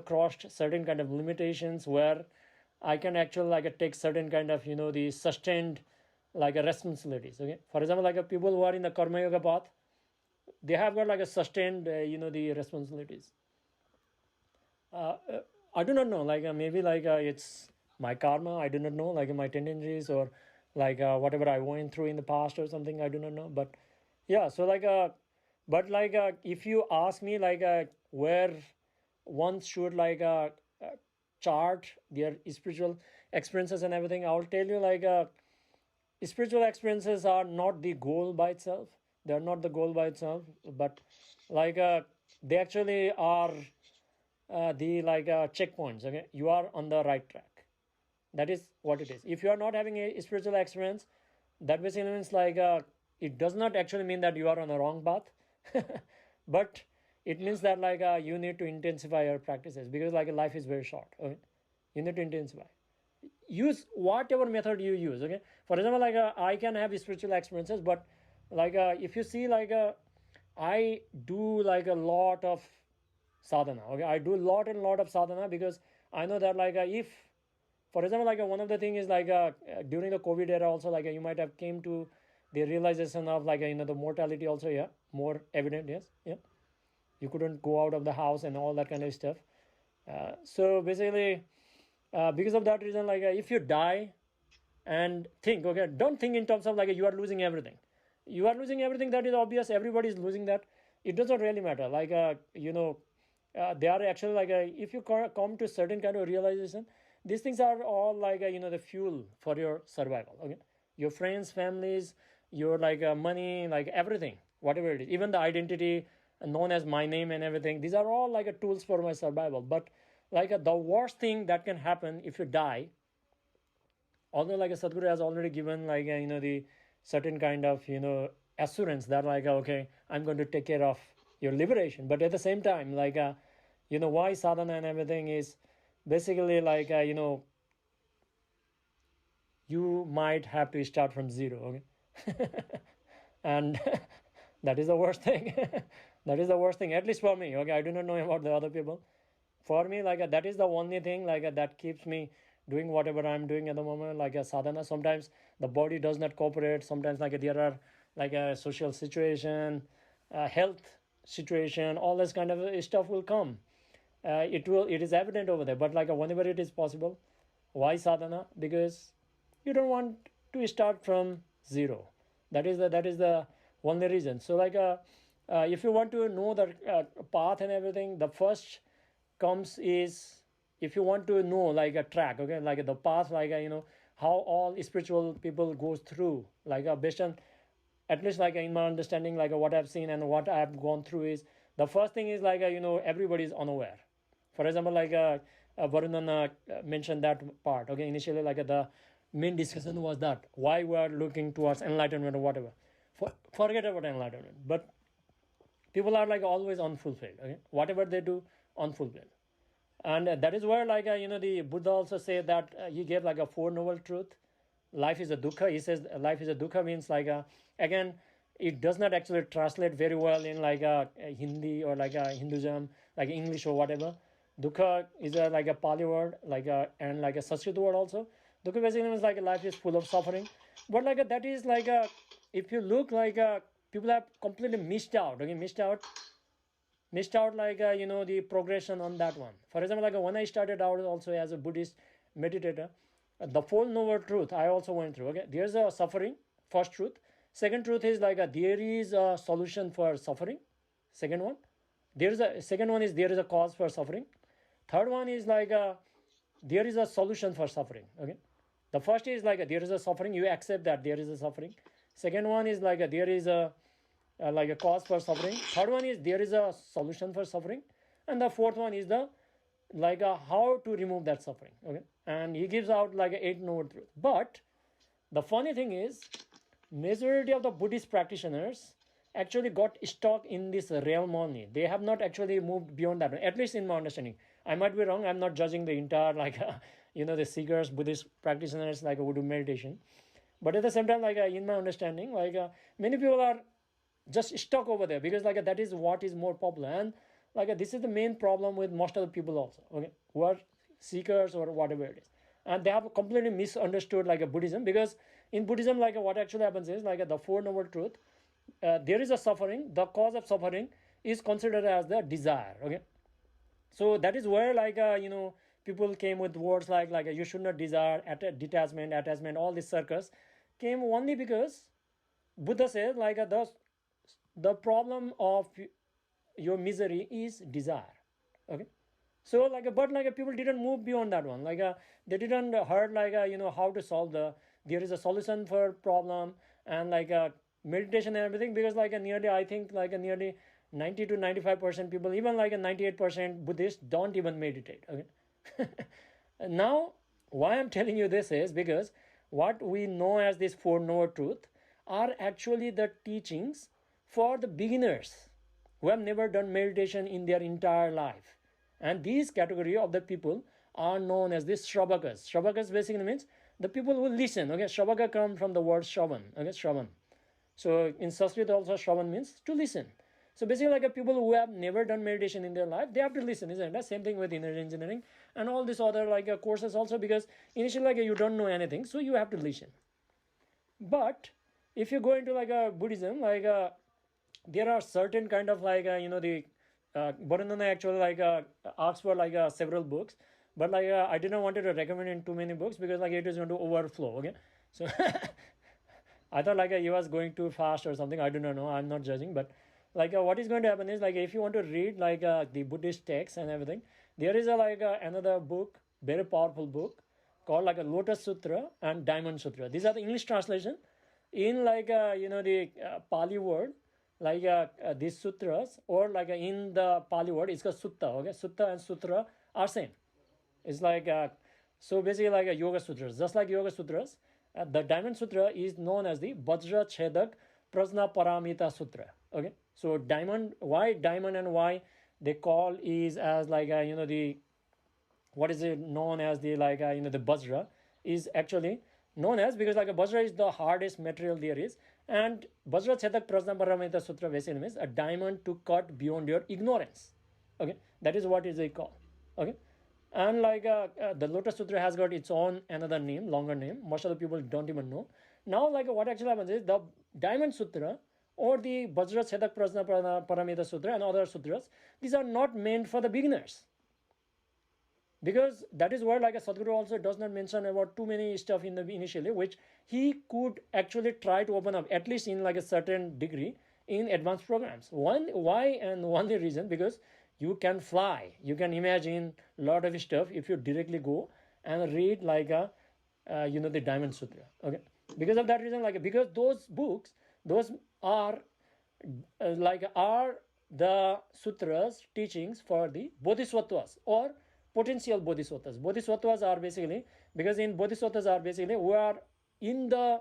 Speaker 2: crossed certain kind of limitations where I can actually like take certain kind of the sustained like a responsibilities. Okay, for example, like people who are in the karma yoga path, they have got like a sustained the responsibilities. I do not know, like maybe like it's my karma, I do not know, like my tendencies or like whatever I went through in the past or something, I do not know. But yeah, so like but like if you ask me like where one should like chart their spiritual experiences and everything, I'll tell you like spiritual experiences are not the goal by itself. They are not the goal by itself, but like they actually are the like checkpoints. Okay, you are on the right track. That is what it is. If you are not having a spiritual experience, that basically means like it does not actually mean that you are on the wrong path, but it means that like you need to intensify your practices, because like life is very short. Okay, you need to intensify. Use whatever method you use. Okay, for example, like I can have spiritual experiences, but like if you see like I do like a lot of sadhana. Okay, I do a lot of sadhana because I know that like if, for example, like one of the thing is like during the COVID era also, like you might have came to the realization of like the mortality also, yeah, more evident. Yes, yeah, you couldn't go out of the house and all that kind of stuff. So basically because of that reason, like if you die and think, okay, don't think in terms of like you are losing everything. You are losing everything, that is obvious, everybody is losing that. It doesn't really matter, like they are actually like if you come to certain kind of realization, these things are all like the fuel for your survival. Okay, your friends, families, your like money, like everything, whatever it is, even the identity known as my name and everything, these are all like tools for my survival. But like the worst thing that can happen if you die, although like a Sadhguru has already given like the certain kind of assurance that like okay, I'm going to take care of your liberation, but at the same time like why sadhana and everything is basically like you might have to start from zero. Okay, and that is the worst thing. That is the worst thing, at least for me. Okay, I do not know about the other people. For me, like that is the only thing like that keeps me doing whatever I'm doing at the moment, like a sadhana. Sometimes the body does not cooperate. Sometimes like there are like a social situation, health situation, all this kind of stuff will come. It is evident over there. But like whenever it is possible, why sadhana? Because you don't want to start from zero. That is the only reason. So if you want to know the path and everything, the first comes is, if you want to know like a track, okay, like the path, how all spiritual people goes through, based on, at least in my understanding, what I've seen and what I've gone through, is the first thing is everybody is unaware. For example, Varunana mentioned that part. Okay, initially the main discussion was that why we are looking towards enlightenment or whatever. Forget about enlightenment, but people are always unfulfilled. Okay, whatever they do, unfulfilled. And that is where the Buddha also said that he gave a four noble truth. Life is a dukkha. He says life is a dukkha means again, it does not actually translate very well in a Hindi or Hinduism, English or whatever. Dukkha is a Pali word, and a Sanskrit word also. Dukkha basically means life is full of suffering. But that is if you look people have completely missed out. Okay, missed out the progression on that one. For example, when I started out also as a Buddhist meditator, the Four Noble Truth I also went through. Okay, there's a suffering, first truth. Second truth is there is a solution for suffering. Second one, there is a cause for suffering. Third one is there is a solution for suffering. Okay, the first is there is a suffering, you accept that there is a suffering. Second one is there is a cause for suffering. Third one is there is a solution for suffering, and the fourth one is the how to remove that suffering. Okay, and he gives out eight noble truth. But the funny thing is, majority of the Buddhist practitioners actually got stuck in this realm only. They have not actually moved beyond that, at least in my understanding. I might be wrong. I'm not judging the entire the seekers, Buddhist practitioners who do meditation. But at the same time, in my understanding, many people are just stuck over there, because that is what is more popular, and this is the main problem with most of the people also. Okay, who are seekers or whatever it is, and they have completely misunderstood Buddhism, because in Buddhism what actually happens is the Four Noble Truth. There is a suffering. The cause of suffering is considered as the desire. Okay, so that is where people came with words like you should not desire, detachment, attachment. All this circus came only because Buddha says the problem of your misery is desire. Okay, so but people didn't move beyond that one. They didn't heard how to solve there is a solution for problem, and meditation and everything, because nearly, I think nearly 90 to 95% people, even 98% Buddhists don't even meditate. Okay, now why I'm telling you this is because what we know as this Four Noble Truth are actually the teachings for the beginners who have never done meditation in their entire life. And these category of the people are known as the rabagas. Rabagas basically means the people who listen. Okay, Shravaga comes from the word Shravan. Okay, Shravan. So in Sanskrit also Shravan means to listen. So basically people who have never done meditation in their life, they have to listen, isn't it? Same thing with energy engineering and all these other courses also, because initially you don't know anything, so you have to listen. But if you go into Buddhism, there are certain kind of the Varunana actually asks for several books, but I didn't want to recommend in too many books, because it is going to overflow. Okay, so I thought he was going too fast or something. I do not know. I'm not judging, but what is going to happen is if you want to read the Buddhist texts and everything, there is another book, very powerful book called Lotus Sutra and Diamond Sutra. These are the English translation. In the Pali word, these sutras, or in the Pali word, it's called sutta. Okay, sutta and sutra are same. It's so basically Yoga Sutras. Just like Yoga Sutras, the Diamond Sutra is known as the Vajra Chedak Prajna Paramita Sutra. Okay, so diamond, why diamond and why they call is as the what is it known as the the Vajra is actually known as, because Vajra is the hardest material there is, and Vajra Chedak Prajna Paramita Sutra basically means a diamond to cut beyond your ignorance. Okay, that is what is it called. Okay, and the Lotus Sutra has got its own another name, longer name. Most of the people don't even know. Now what actually happens is the Diamond Sutra or the Vajra Chedak Prajna Paramita Sutra and other sutras, these are not meant for the beginners. Because that is where like a Sadhguru also does not mention about too many stuff in the initially, which he could actually try to open up, at least in like a certain degree, in advanced programs. Why and one the reason, because you can fly, you can imagine a lot of stuff if you directly go and read like a the Diamond Sutra. Okay, because of that reason, like because those books, those are are the sutras teachings for the bodhisattvas or potential bodhisattvas. Bodhisattvas are basically, because in bodhisattvas are basically who are in the,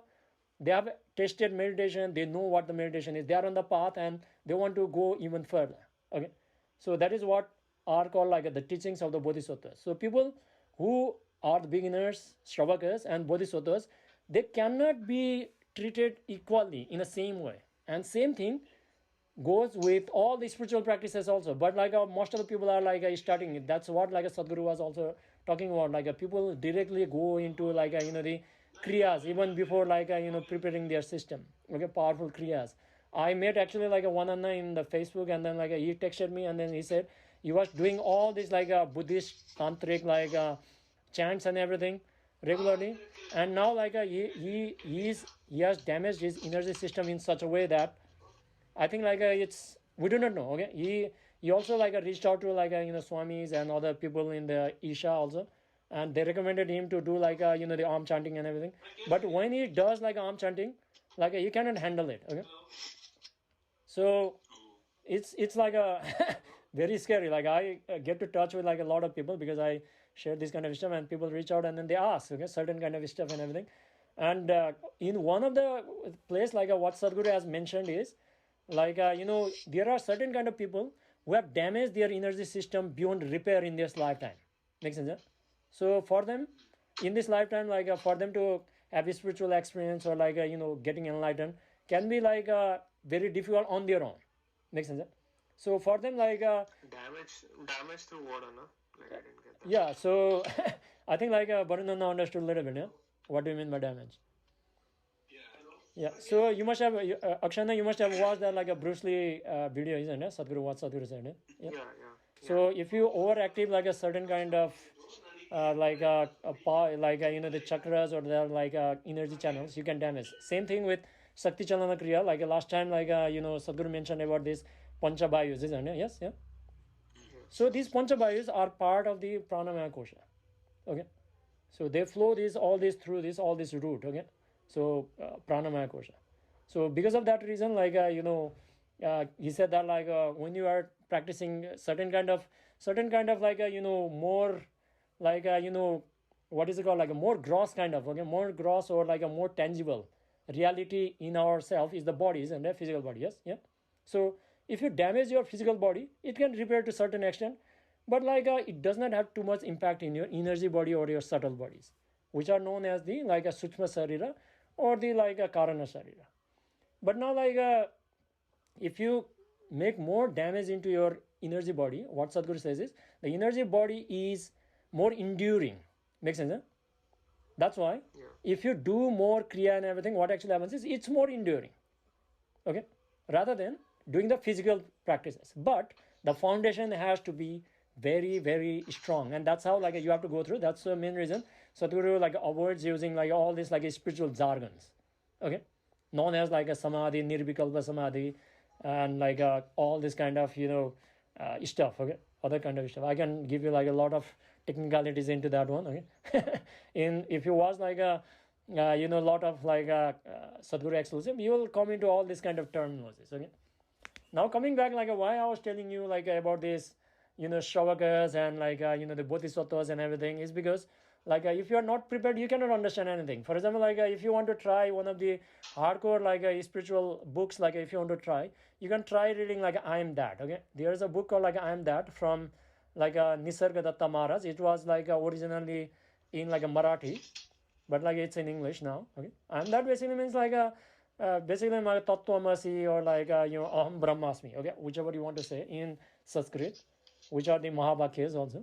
Speaker 2: they have tested meditation, they know what the meditation is, they are on the path and they want to go even further. Okay, so that is what are called like the teachings of the bodhisattvas. So people who are the beginners, shravakas and bodhisattvas, they cannot be treated equally in the same way. And same thing goes with all the spiritual practices also. But like most of the people are like starting it. That's what like a Sadhguru was also talking about. Like people directly go into like the kriyas even before like preparing their system. Okay, powerful kriyas. I met actually like a one anna in the Facebook, and then like he texted me, and then he said he was doing all this like Buddhist tantric like chants and everything regularly, and now like he has damaged his energy system in such a way that I think like it's, we do not know. Okay, he also like reached out to like swamis and other people in the Isha also, and they recommended him to do like the arm chanting and everything. But when he does like arm chanting, like he cannot handle it. Okay, so it's like a very scary. Like I get to touch with like a lot of people because I share this kind of stuff, and people reach out and then they ask certain kind of stuff and everything. And in one of the place like what Sadhguru has mentioned is like there are certain kind of people who have damaged their energy system beyond repair in this lifetime. Makes sense? Yeah? So for them in this lifetime, like for them to have a spiritual experience or like getting enlightened can be like very difficult on their own. Makes sense? Yeah? So for them like
Speaker 1: damage through what, no? Like I didn't get that.
Speaker 2: Yeah, so I think like Barunana understood a little bit. Yeah, what do you mean by damage? Yeah, so you must have Akshana, you must have watched that like a Bruce Lee video, isn't it? Sadhguru, what Sadhguru said. Yeah. So if you overactive like a certain kind of like the chakras or the like energy channels, you can damage. Same thing with Sakti Chalana Kriya. Like last time, like Sadhguru mentioned about this Panchabhayus, isn't it? Yes, yeah. So these Panchabhayus are part of the Pranamaya kosha. Okay, so they flow all this through all this route. Okay. So Pranamaya kosha. So because of that reason, like he said that like when you are practicing certain kind of like more like what is it called, like a more gross kind of more gross or like a more tangible reality in ourself is the body, isn't it? Physical body. Yes, yeah. So if you damage your physical body, it can repair to a certain extent, but like it does not have too much impact in your energy body or your subtle bodies, which are known as the like a Sukshma Sarira or the like a Karana Sarira. But now like if you make more damage into your energy body, what Sadhguru says is the energy body is more enduring. Makes sense? Huh? That's why if you do more Kriya and everything, what actually happens is it's more enduring. Okay, rather than doing the physical practices. But the foundation has to be very, very strong, and that's how like you have to go through. That's the main reason Sadhguru like avoids using like all this like spiritual jargons. Okay, known as like a samadhi, nirvikalpa samadhi, and like all this kind of stuff. Okay, other kind of stuff. I can give you like a lot of technicalities into that one. Okay, if you watch like a lot of like Sadhguru exclusive, you will come into all this kind of terminologies. Okay. Now coming back, like why I was telling you like about this, Shravakas and like the Bodhisattvas and everything is because like if you are not prepared, you cannot understand anything. For example, like if you want to try one of the hardcore like spiritual books, like if you want to try, you can try reading like I Am That. Okay, there is a book called like I Am That from like Nisarga Datta Maharaj. It was like originally in like a Marathi, but like it's in English now. Okay, I Am That basically means like basically my Tattvamasi or like Aham Brahmasmi. Okay, whichever you want to say in Sanskrit, which are the Mahabakyas also.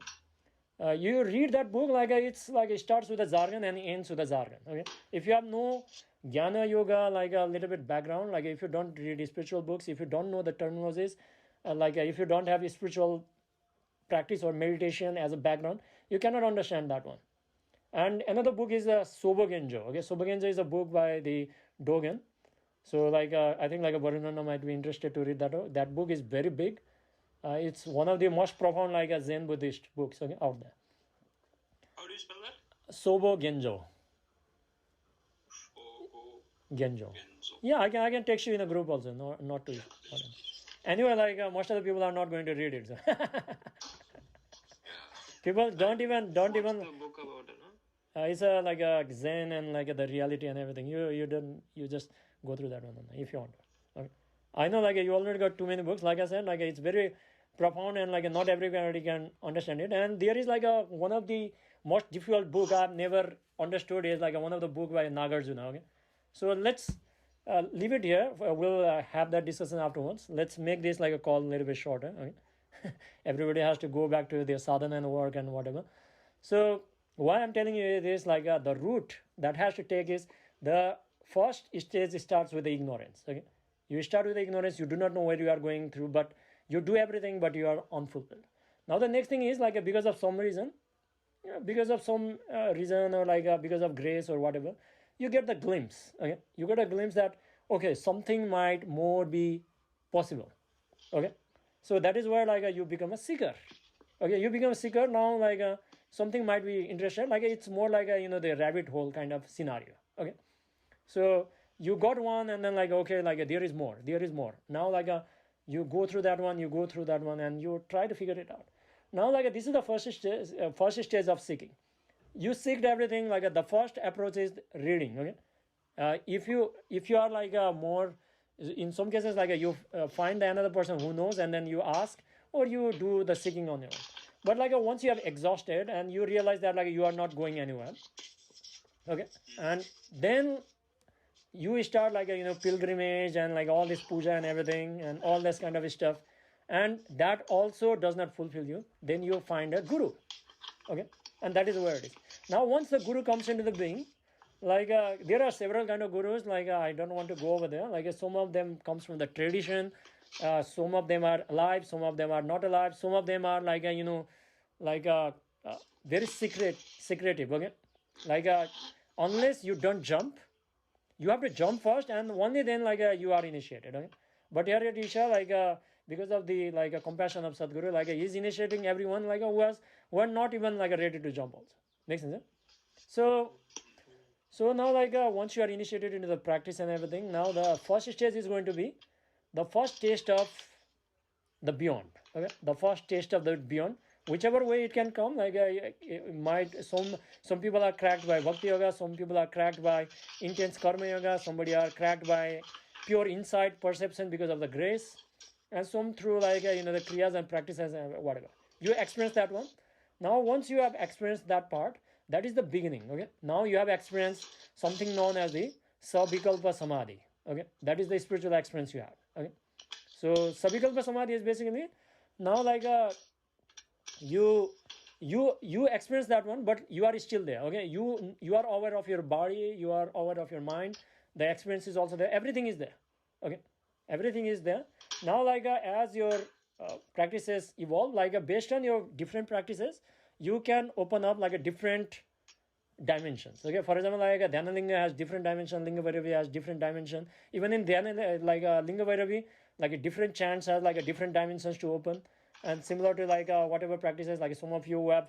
Speaker 2: You read that book like it's like it starts with a jargon and ends with a jargon. Okay, if you have no Jnana Yoga like a little bit background, like if you don't read spiritual books, if you don't know the terminologies, like if you don't have a spiritual practice or meditation as a background, You cannot understand that one. And another book is Sobo Genjo. Okay, Sobo Genjo is a book by the Dogen. So I think Varunana might be interested to read that. That book is very big. It's one of the most profound Zen Buddhist books, okay, out there.
Speaker 3: How do you spell that?
Speaker 2: Sobo Genjo. Genjo. Yeah, I can text you in a group also. No, not to. Anyway, most of the people are not going to read it. So. People don't even.
Speaker 1: What's the book about?
Speaker 2: It's a Zen and the reality and everything. You just go through that one if you want. Okay. I know you already got too many books. Like I said, it's very profound and not everybody can understand it. And there is one of the most difficult book I've never understood is one of the book by Nagarjuna. Okay, so let's leave it here. We'll have that discussion afterwards. Let's make this a call a little bit shorter. Okay, everybody has to go back to their sadhana and work and whatever. So why I'm telling you this, the route that has to take is the first stage starts with the ignorance. Okay, you start with the ignorance. You do not know where you are going through, but you do everything, but you are unfulfilled. Now the next thing is because of some reason, or because of grace or whatever, you get the glimpse. Okay, you get a glimpse that okay, something might more be possible. Okay, so that is where you become a seeker. Okay, you become a seeker now. Something might be interested. It's more the rabbit hole kind of scenario. Okay, so you got one, and then there is more. There is more. Now you go through that one. You go through that one, and you try to figure it out. Now this is the first stage of seeking. You seeked everything. The first approach is reading. Okay, if you are more, in some cases you find another person who knows, and then you ask, or you do the seeking on your own. But once you have exhausted and you realize that you are not going anywhere, okay, and then you start pilgrimage and all this puja and everything and all this kind of stuff, and that also does not fulfill you. Then you find a guru, okay, and that is where it is. Now once the guru comes into the being, there are several kind of gurus. I don't want to go over there. Some of them comes from the tradition. Some of them are alive, some of them are not alive, some of them are very secretive. Okay, unless you don't jump, you have to jump first, and only then you are initiated. Okay, but here at Isha, because of the compassion of Sadhguru, he's initiating everyone who are not even ready to jump also. Makes sense? So now once you are initiated into the practice and everything, now the first stage is going to be the first taste of the beyond. Okay, the first taste of the beyond, whichever way it can come. Some people are cracked by bhakti yoga, some people are cracked by intense karma yoga, somebody are cracked by pure insight perception because of the grace, and some through the kriyas and practices and whatever. You experience that one. Now once you have experienced that part, that is the beginning. Okay, now you have experienced something known as the savikalpa samadhi. Okay, that is the spiritual experience you have. Okay, so savikalpa samadhi is basically now you experience that one, but you are still there. Okay, you are aware of your body, you are aware of your mind. The experience is also there. Everything is there. Okay, everything is there. Now as your practices evolve, based on your different practices, you can open up a different dimensions. Okay, for example, Dhyana Linga has different dimension, Linga Vairavi has different dimension. Even in Dhyana, Linga Vairavi, a different chants has a different dimensions to open. And similar to whatever practices, some of you who have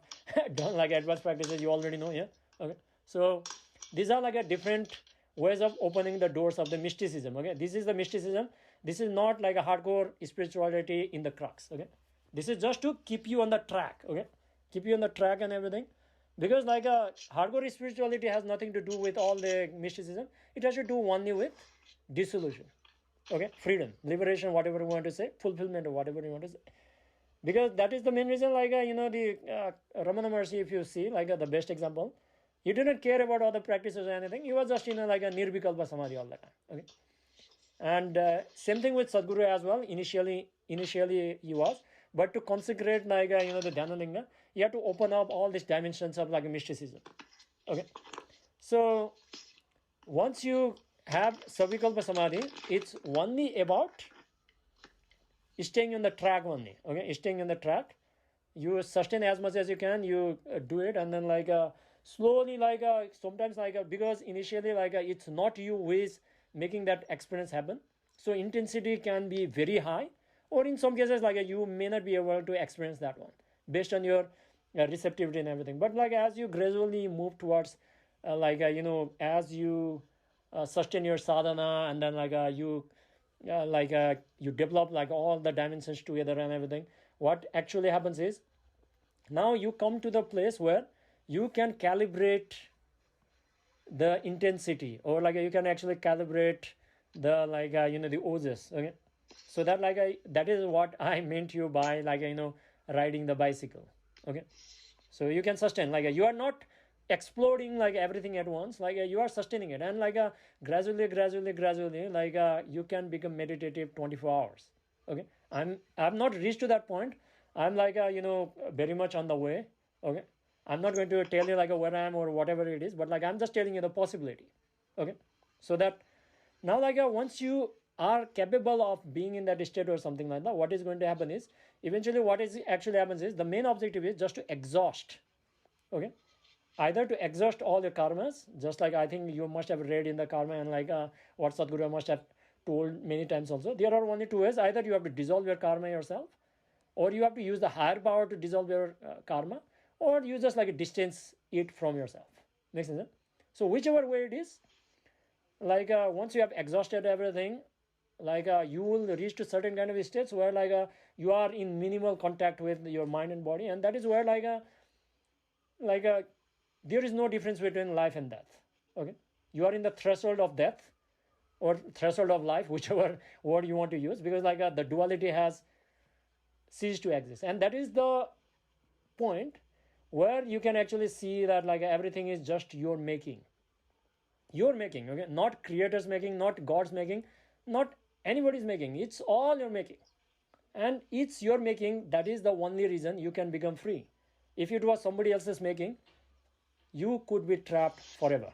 Speaker 2: done advanced practices, you already know. Yeah. Okay. So these are a different ways of opening the doors of the mysticism. Okay. This is the mysticism. This is not a hardcore spirituality in the crux. Okay. This is just to keep you on the track. Okay. Keep you on the track and everything. Because hardcore spirituality has nothing to do with all the mysticism. It has to do only with dissolution. Okay, freedom, liberation, whatever you want to say, fulfillment or whatever you want to say. Because that is the main reason, the Ramana Maharshi, if you see, the best example, he didn't care about all the practices or anything. He was just in a nirvikalpa samadhi all the time. Okay, and same thing with Sadhguru as well. Initially he was, but to consecrate the Dhyana Linga, you have to open up all these dimensions of mysticism. Okay, so once you have savikalpa samadhi, it's only about staying on the track only. Okay, staying on the track. you sustain as much as you can, you do it, and then like slowly, like sometimes like because initially like it's not you who is making that experience happen, so intensity can be very high, or in some cases like you may not be able to experience that one based on your receptivity and everything. But like as you gradually move towards as you sustain your sadhana, and then like you develop like all the dimensions together and everything, what actually happens is now you come to the place where you can calibrate the intensity, or like you can actually calibrate the the ojas. Okay, so that that is what I meant you by riding the bicycle. Okay, so you can sustain, like you are not exploding like everything at once, like you are sustaining it, and gradually you can become meditative 24 hours. Okay, I've not reached to that point. I'm very much on the way. Okay, I'm not going to tell you like where I am or whatever it is, but like I'm just telling you the possibility. Okay, so that now once you are capable of being in that state or something like that, what is going to happen is eventually what is actually happens is the main objective is just to exhaust. Okay, either to exhaust all your karmas, just like I think you must have read in the karma, and what Sadhguru must have told many times also. There are only two ways: either you have to dissolve your karma yourself, or you have to use the higher power to dissolve your karma, or you just distance it from yourself. Makes sense? So whichever way it is, once you have exhausted everything, you will reach to certain kind of states where you are in minimal contact with your mind and body, and that is where there is no difference between life and death. Okay, you are in the threshold of death or threshold of life, whichever word you want to use, because the duality has ceased to exist, and that is the point where you can actually see that everything is just your making. Okay, not creator's making, not God's making, not anybody's making. It's all your making, and it's your making. That is the only reason you can become free. If it was somebody else's making, you could be trapped forever.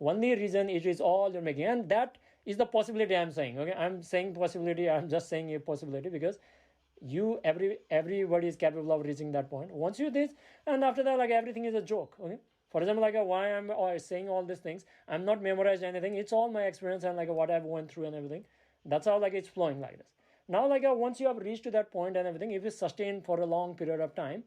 Speaker 2: Only reason it is all your making, and that is the possibility I'm saying. Okay, I'm saying possibility. I'm just saying a possibility because everybody is capable of reaching that point. Once you this, and after that, everything is a joke. Okay, for example, why I'm saying all these things. I'm not memorized anything. It's all my experience and what I've went through and everything. That's how it's flowing like this. Now, once you have reached to that point and everything, if you sustain for a long period of time,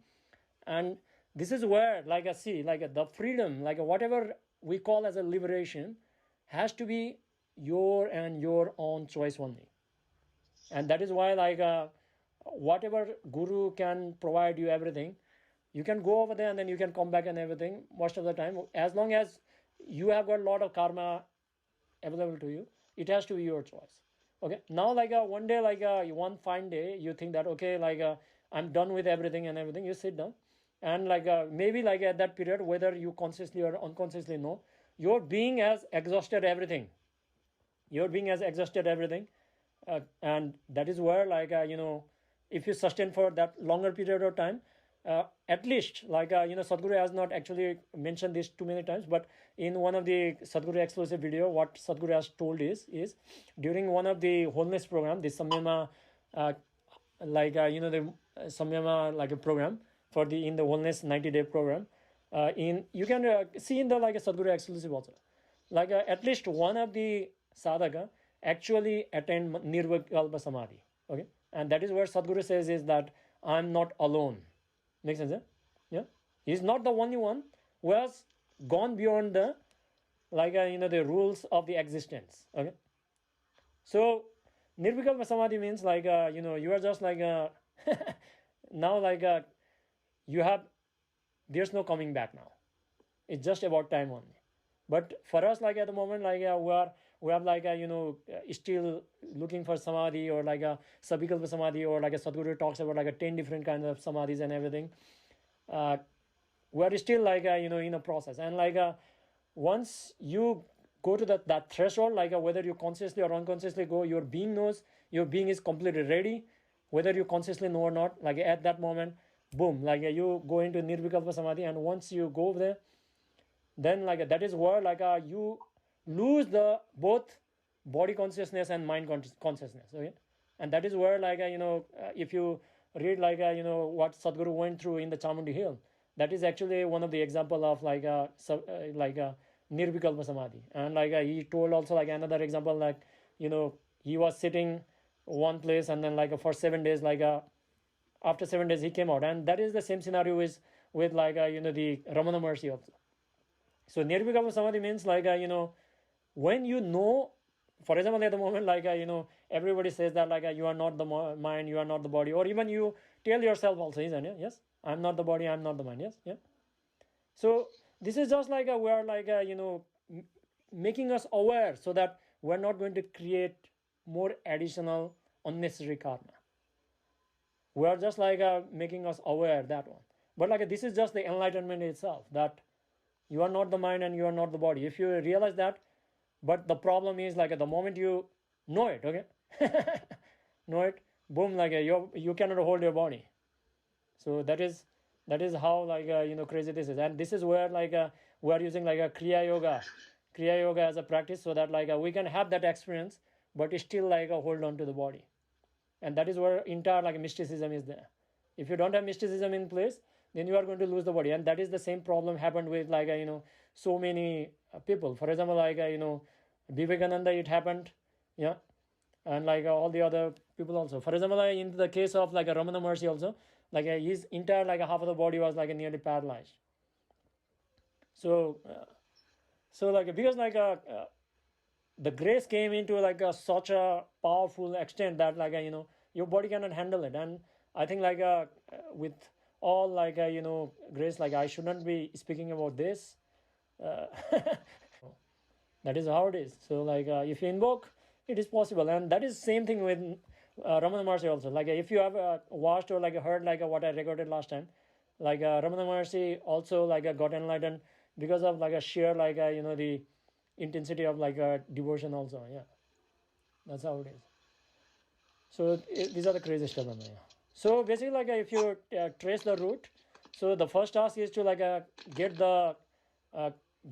Speaker 2: and this is where the freedom, whatever we call as a liberation, has to be your and your own choice only. And that is why whatever guru can provide you everything, you can go over there and then you can come back and everything most of the time, as long as you have got a lot of karma available to you, it has to be your choice. Okay, now one day one fine day you think that okay, I'm done with everything and everything, you sit down, and maybe at that period, whether you consciously or unconsciously know, your being has exhausted everything. And that is where if you sustain for that longer period of time, at least Sadhguru has not actually mentioned this too many times, but in one of the Sadhguru exclusive video, what Sadhguru has told is during one of the wholeness program, the Samyama the Samyama program for in the wholeness 90-day program, you can see in the Sadhguru exclusive also, at least one of the sadhaka actually attend nirvikalpa samadhi. Okay, and that is where Sadhguru says is that I'm not alone. Makes sense? Yeah, he's not the only one who has gone beyond the the rules of the existence. Okay, so nirvikalpa samadhi means you are just now you have, there's no coming back now. It's just about time only. But for us, at the moment, we have still looking for samadhi, or a sabikalpa samadhi, or Sadhguru talks about 10 different kinds of samadhis and everything. We are still in a process, and once you go to that threshold, whether you consciously or unconsciously go, your being knows, your being is completely ready, whether you consciously know or not. At that moment, boom, you go into nirvikalpa samadhi, and once you go there, then that is where you lose the both body consciousness and mind consciousness. Okay, and that is where if you read like what Sadhguru went through in the Chamundi Hill, that is actually one of the example of like a nirvikalpa samadhi. And like he told also like another example, like he was sitting one place and then like for 7 days, like after 7 days he came out, and that is the same scenario with like the Ramana Maharshi also. So nirvikalpa samadhi means like when for example, at the moment, like everybody says that like you are not the mind, you are not the body, or even you tell yourself also, isn't it? Yes, I'm not the body, I'm not the mind. Yes, yeah. So this is just like we are like making us aware so that we're not going to create more additional unnecessary karma. We are just like making us aware that one. But like this is just the enlightenment itself, that you are not the mind and you are not the body. If you realize that, but the problem is like at the moment you know it, okay, know it, boom, like you cannot hold your body. So that is how like crazy this is, and this is where like we are using like a kriya yoga as a practice, so that like we can have that experience, but still like hold on to the body, and that is where entire like mysticism is there. If you don't have mysticism in place, then you are going to lose the body, and that is the same problem happened with like so many people. For example, like Vivekananda, it happened, yeah, and like all the other people also. For example, in the case of like Ramana Maharshi also, like his entire like half of the body was like nearly paralyzed. So like because like the grace came into like such a powerful extent that like your body cannot handle it. And I think like with all like grace, like I shouldn't be speaking about this. That is how it is. So like if you invoke, it is possible, and that is same thing with Ramana Maharshi also. Like if you have watched or like heard like what I recorded last time, like Ramana Maharshi also like got enlightened because of like a sheer like the intensity of like devotion also. Yeah, that's how it is. So these are the crazy stuff. Yeah. So basically, like if you trace the route, so the first task is to like get the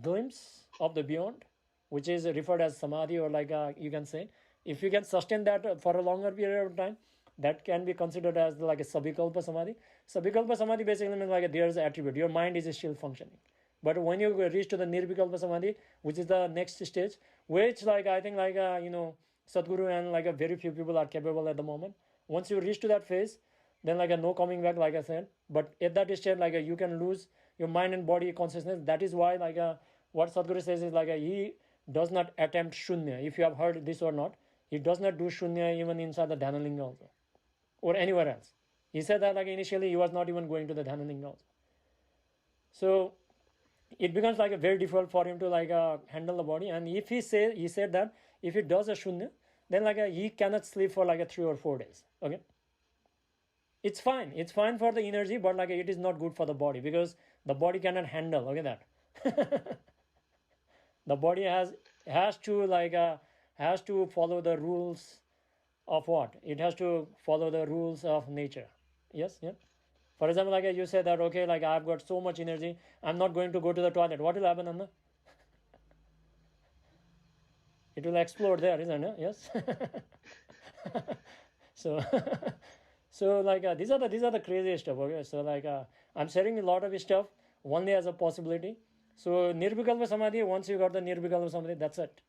Speaker 2: glimpse of the beyond, which is referred as samadhi, or like you can say, if you can sustain that for a longer period of time, that can be considered as like a sabikalpa samadhi. Sabikalpa samadhi basically means like there is an attribute, your mind is still functioning. But when you reach to the nirvikalpa samadhi, which is the next stage, which like I think like Sadhguru and like very few people are capable at the moment. Once you reach to that phase, then like no coming back, like I said. But at that stage, like you can lose your mind and body consciousness. That is why like what Sadhguru says is like he does not attempt shunya. If you have heard this or not, he does not do shunya even inside the Dhanalinga also, or anywhere else. He said that like initially he was not even going to the Dhanalinga also. So it becomes like a very difficult for him to like handle the body. And if he said that if he does a shunya, then like he cannot sleep for like 3 or 4 days. Okay, it's fine for the energy, but like it is not good for the body, because the body cannot handle, okay, that. The body has to follow the rules of what? It has to follow the rules of nature. Yes, yeah. For example, like you said that, okay, like I've got so much energy, I'm not going to go to the toilet. What will happen, Anna? It will explode there, isn't it? Yes. So, so like these are the craziest stuff. Okay, so like I'm sharing a lot of stuff only as a possibility. So nirvikalpa samadhi, once you got the nirvikalpa samadhi, that's it.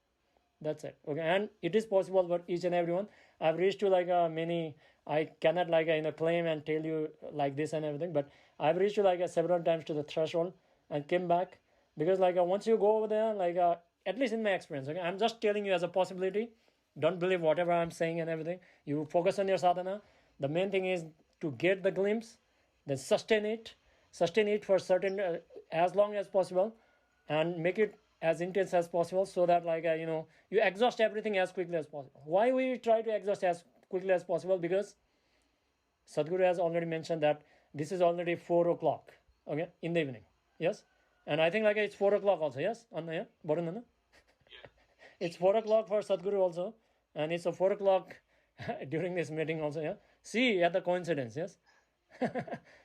Speaker 2: Okay, and it is possible for each and everyone. I've reached to like many. I cannot like claim and tell you like this and everything, but I've reached to like several times to the threshold and came back, because like once you go over there, like at least in my experience, okay, I'm just telling you as a possibility. Don't believe whatever I'm saying and everything. You focus on your sadhana. The main thing is to get the glimpse, then sustain it for certain as long as possible, and make it as intense as possible, so that like you exhaust everything as quickly as possible. Why we try to exhaust as quickly as possible? Because Sadhguru has already mentioned that this is already 4 o'clock, okay, in the evening. Yes, and I think like it's 4 o'clock also. Yes, Anna, yeah, Borunana. It's 4 o'clock for Sadhguru also, and it's a 4 o'clock during this meeting also. Yeah, see at the coincidence. Yes.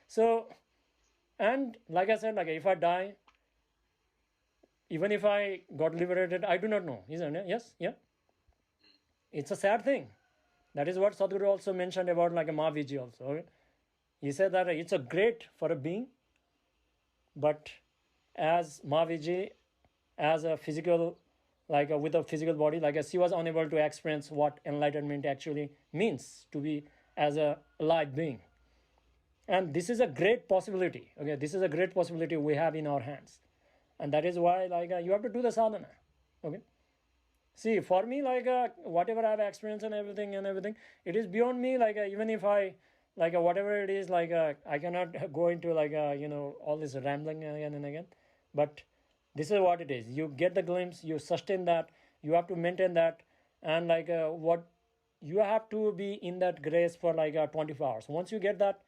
Speaker 2: So, and like I said, like if I die, even if I got liberated, I do not know, isn't it? Yes, yeah. It's a sad thing. That is what Sadhguru also mentioned about like a Mahaviji also. Okay? He said that it's a great for a being, but as Mahaviji, as a physical, with a physical body, she was unable to experience what enlightenment actually means to be as a alive being. And this is a great possibility. Okay, this is a great possibility we have in our hands, and that is why you have to do the sadhana. Okay. See, for me, whatever I've experienced and everything, it is beyond me. Even if I, whatever it is, I cannot go into all this rambling again and again. But this is what it is. You get the glimpse, you sustain that, you have to maintain that, and what you have to be in that grace for 24 hours. Once you get that,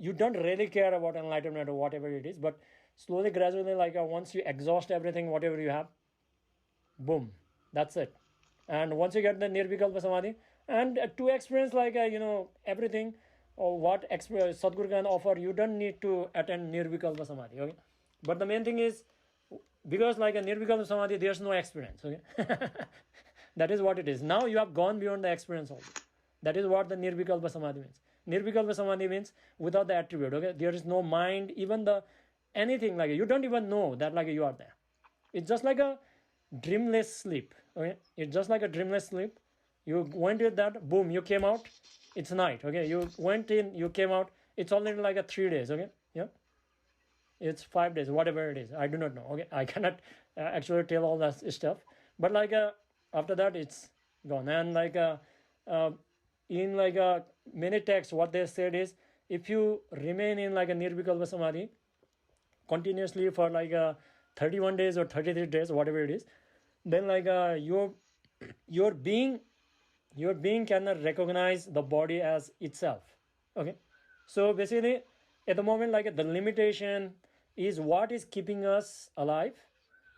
Speaker 2: you don't really care about enlightenment or whatever it is. But slowly, gradually, once you exhaust everything, whatever you have, boom. That's it. And once you get the nirvikalpa samadhi, and to experience everything or what Sadhguru can offer, you don't need to attend nirvikalpa samadhi. Okay, but the main thing is, because a nirvikalpa samadhi, there's no experience. Okay, that is what it is. Now you have gone beyond the experience also. That is what the nirvikalpa samadhi means. Nirvikalpa samadhi means without the attribute. Okay, there is no mind, even the anything you don't even know that you are there. It's just like a dreamless sleep. Okay, it's just like a dreamless sleep. You went in that, boom, you came out, it's night. Okay, you went in, you came out, it's already 3 days. Okay, yeah, it's 5 days, whatever it is, I do not know. Okay, I cannot actually tell all that stuff, but after that it's gone. And in many texts, what they said is, if you remain in a nirvikalpa samadhi continuously for 31 days or 33 days, whatever it is, then your being cannot recognize the body as itself. Okay, so basically at the moment the limitation is what is keeping us alive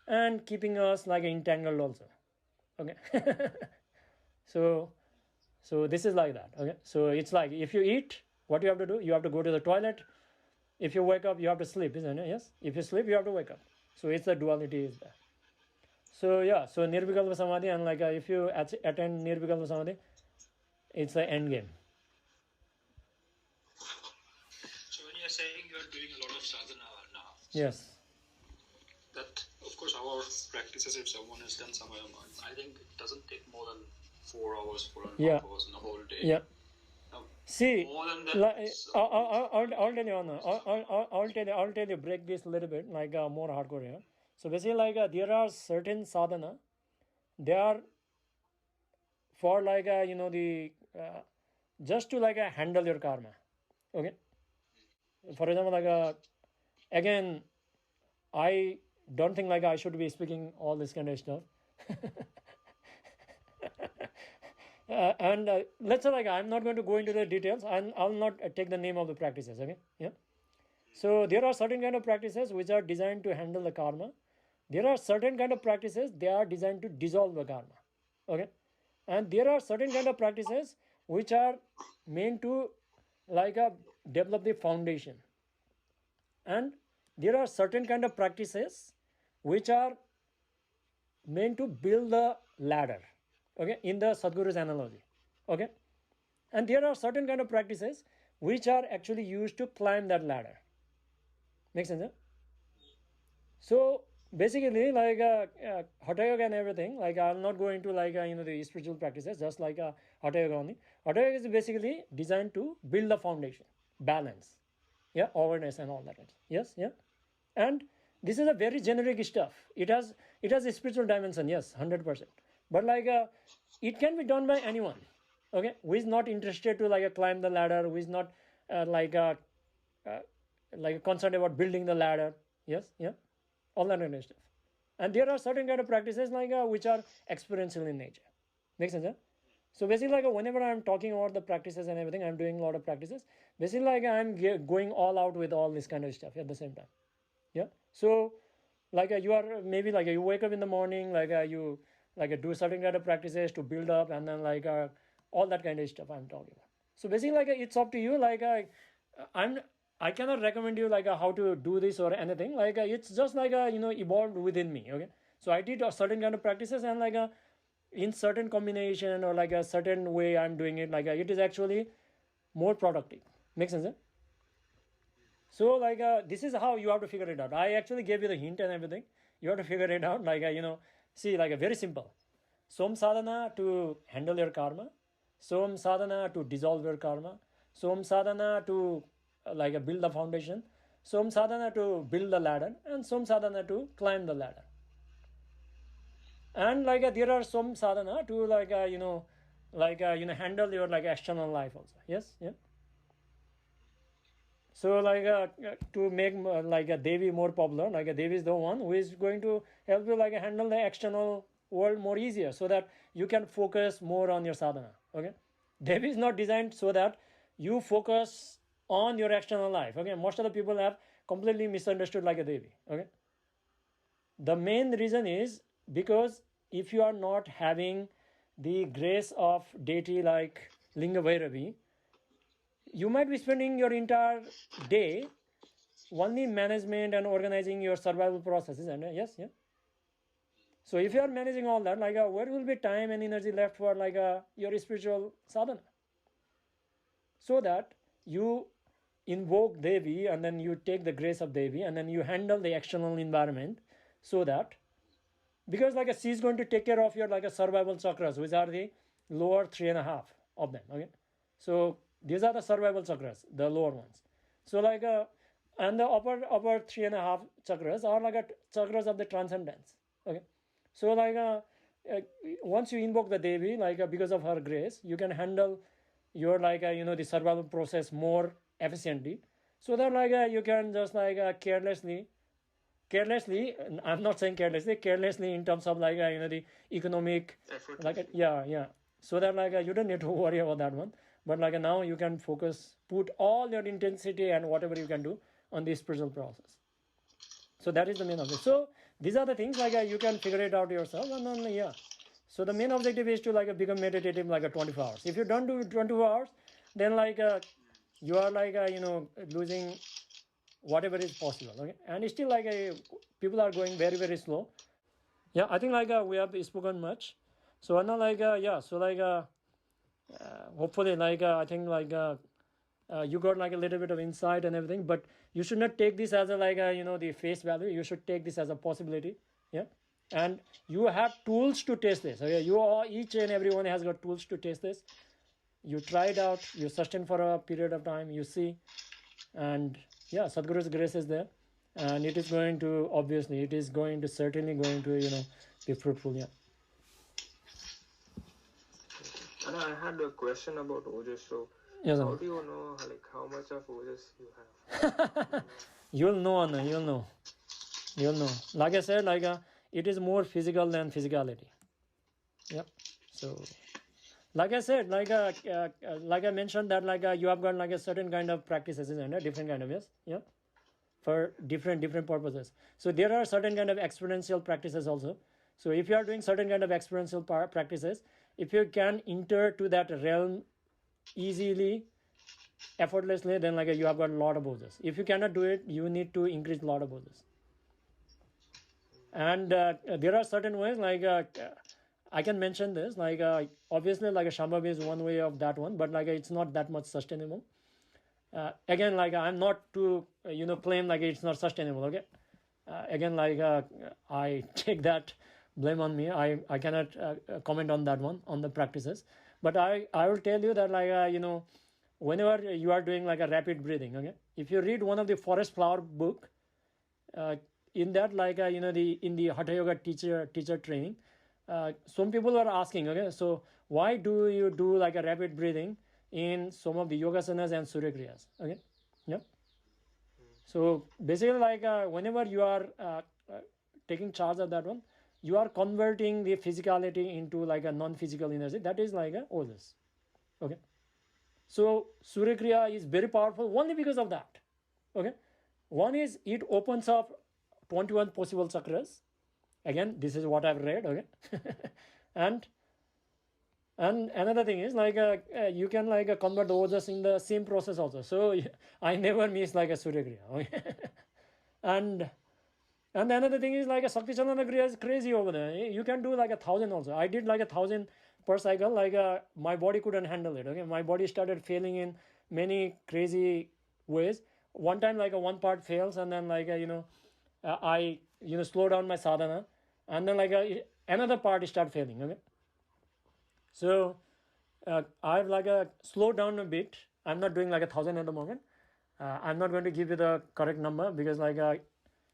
Speaker 2: and keeping us entangled also. Okay. so this is like that. Okay, so it's if you eat, what you have to do, you have to go to the toilet. If you wake up, you have to sleep, isn't it? Yes, if you sleep, you have to wake up. So it's the duality is there. So yeah, so nirvikalpa samadhi, and if you attend nirvikalpa samadhi, it's the end game.
Speaker 3: So when you're saying you're doing a lot of sadhana now,
Speaker 2: yes,
Speaker 3: that of course our practices, if someone has done some, I think it doesn't take more than 4 hours, 4.5 hours in a whole day.
Speaker 2: Yeah.
Speaker 3: Now,
Speaker 2: see,
Speaker 3: more than that,
Speaker 2: I'll tell you, break this a little bit, more hardcore here. So basically, there are certain sadhana, they are for just to handle your karma. Okay. For example, again, I don't think I should be speaking all this kind of stuff. And let's say I'm not going to go into the details, and I'll not take the name of the practices. Okay, yeah. So there are certain kind of practices which are designed to handle the karma. There are certain kind of practices, they are designed to dissolve the karma. Okay, and there are certain kind of practices which are meant to develop the foundation, and there are certain kind of practices which are meant to build the ladder. Okay, in the Sadhguru's analogy. Okay, and there are certain kind of practices which are actually used to climb that ladder. Makes sense? Huh? So basically, Hatha Yoga and everything, I'm not going to the spiritual practices, just Hatha Yoga only. Hatha Yoga is basically designed to build the foundation, balance, yeah, awareness and all that. Yes, yeah, and this is a very generic stuff. It has a spiritual dimension, yes, 100%. But it can be done by anyone. Okay, who is not interested to climb the ladder, who is not concerned about building the ladder. Yes, yeah, all that kind of stuff. And there are certain kind of practices which are experiential in nature. Makes sense? Huh? So basically, whenever I'm talking about the practices and everything, I'm doing a lot of practices. Basically, I'm going all out with all this kind of stuff at the same time. Yeah. So you are maybe you wake up in the morning, you do certain kind of practices to build up, and then all that kind of stuff I'm talking about. So basically, it's up to you. I cannot recommend you how to do this or anything. It's just evolved within me. Okay, so I did a certain kind of practices, and in certain combination or a certain way I'm doing it. It is actually more productive. Makes sense? Eh? So like this is how you have to figure it out. I actually gave you the hint and everything. You have to figure it out. Like see, like very simple. Som sadhana to handle your karma, som sadhana to dissolve your karma, som sadhana to build the foundation, som sadhana to build the ladder, and som sadhana to climb the ladder. And there are some sadhana to handle your external life also. Yes, yeah. So to make a Devi more popular, a Devi is the one who is going to help you handle the external world more easier, so that you can focus more on your sadhana. Okay, Devi is not designed so that you focus on your external life. Okay, most of the people have completely misunderstood a Devi. Okay, the main reason is because if you are not having the grace of deity like Linga Vairavi, you might be spending your entire day only management and organizing your survival processes. And yes, yeah. So if you are managing all that, where will be time and energy left for your spiritual sadhana? So that you invoke Devi and then you take the grace of Devi and then you handle the external environment, so that, because she is going to take care of your survival chakras, which are the lower 3.5 of them. Okay, so these are the survival chakras, the lower ones. So and the upper 3.5 chakras are chakras of the transcendence. Okay, so once you invoke the Devi, because of her grace, you can handle your the survival process more efficiently, so that you can just carelessly, I'm not saying carelessly in terms of the economic
Speaker 1: Effort.
Speaker 2: yeah, so that you don't need to worry about that one. But now you can put all your intensity and whatever you can do on the spiritual process. So that is the main objective. So these are the things you can figure it out yourself, and then yeah. So the main objective is to become meditative 24 hours. If you don't do 24 hours, then you are losing whatever is possible. Okay, and still people are going very very slow. Yeah, I think we have spoken much. So now yeah, so hopefully I think you got a little bit of insight and everything, but you should not take this as a the face value. You should take this as a possibility. Yeah, and you have tools to test this. Okay, each and everyone has got tools to test this. You try it out, you sustain for a period of time, you see, and yeah, Sadhguru's grace is there, and it is going to certainly going to be fruitful. Yeah.
Speaker 1: And I had a question about ojas. So
Speaker 2: Yes,
Speaker 1: how do you know how much of ojas you have?
Speaker 2: You'll know, Anna. You'll know. Like I said, it is more physical than physicality. Yep. So, like I said, like I mentioned that you have got a certain kind of practices and a different kind of, yes, yeah, for different purposes. So there are certain kind of experiential practices also. So if you are doing certain kind of experiential practices, if you can enter to that realm easily, effortlessly, then you have got a lot of ojas. If you cannot do it, you need to increase a lot of ojas. And there are certain ways I can mention this obviously a Shambhavi is one way of that one, but it's not that much sustainable. Again, I'm not to claim it's not sustainable. Okay, again, I take that blame on me. I cannot comment on that one, on the practices, but I will tell you that whenever you are doing a rapid breathing, okay, if you read one of the forest flower book, in that in the Hatha Yoga teacher training, some people were asking, okay, so why do you do a rapid breathing in some of the yogasanas and surya kriyas? Okay, yep. So basically whenever you are taking charge of that one, you are converting the physicality into a non-physical energy. That is a ojas. Okay, so surya kriya is very powerful only because of that. Okay, one is it opens up 21 possible chakras. Again, this is what I've read. Okay, and another thing is you can convert the ojas in the same process also. So I never miss a surya kriya. Okay? and another thing is Sakti Chandana kriya is crazy over there. You can do 1,000 also. I did 1,000 per cycle. My body couldn't handle it. Okay, my body started failing in many crazy ways. one time like one part fails, and then like I slow down my sadhana, and then like another part start failing. Okay, so I've like slowed down a bit. I'm not doing like 1,000 at the moment. I'm not going to give you the correct number because like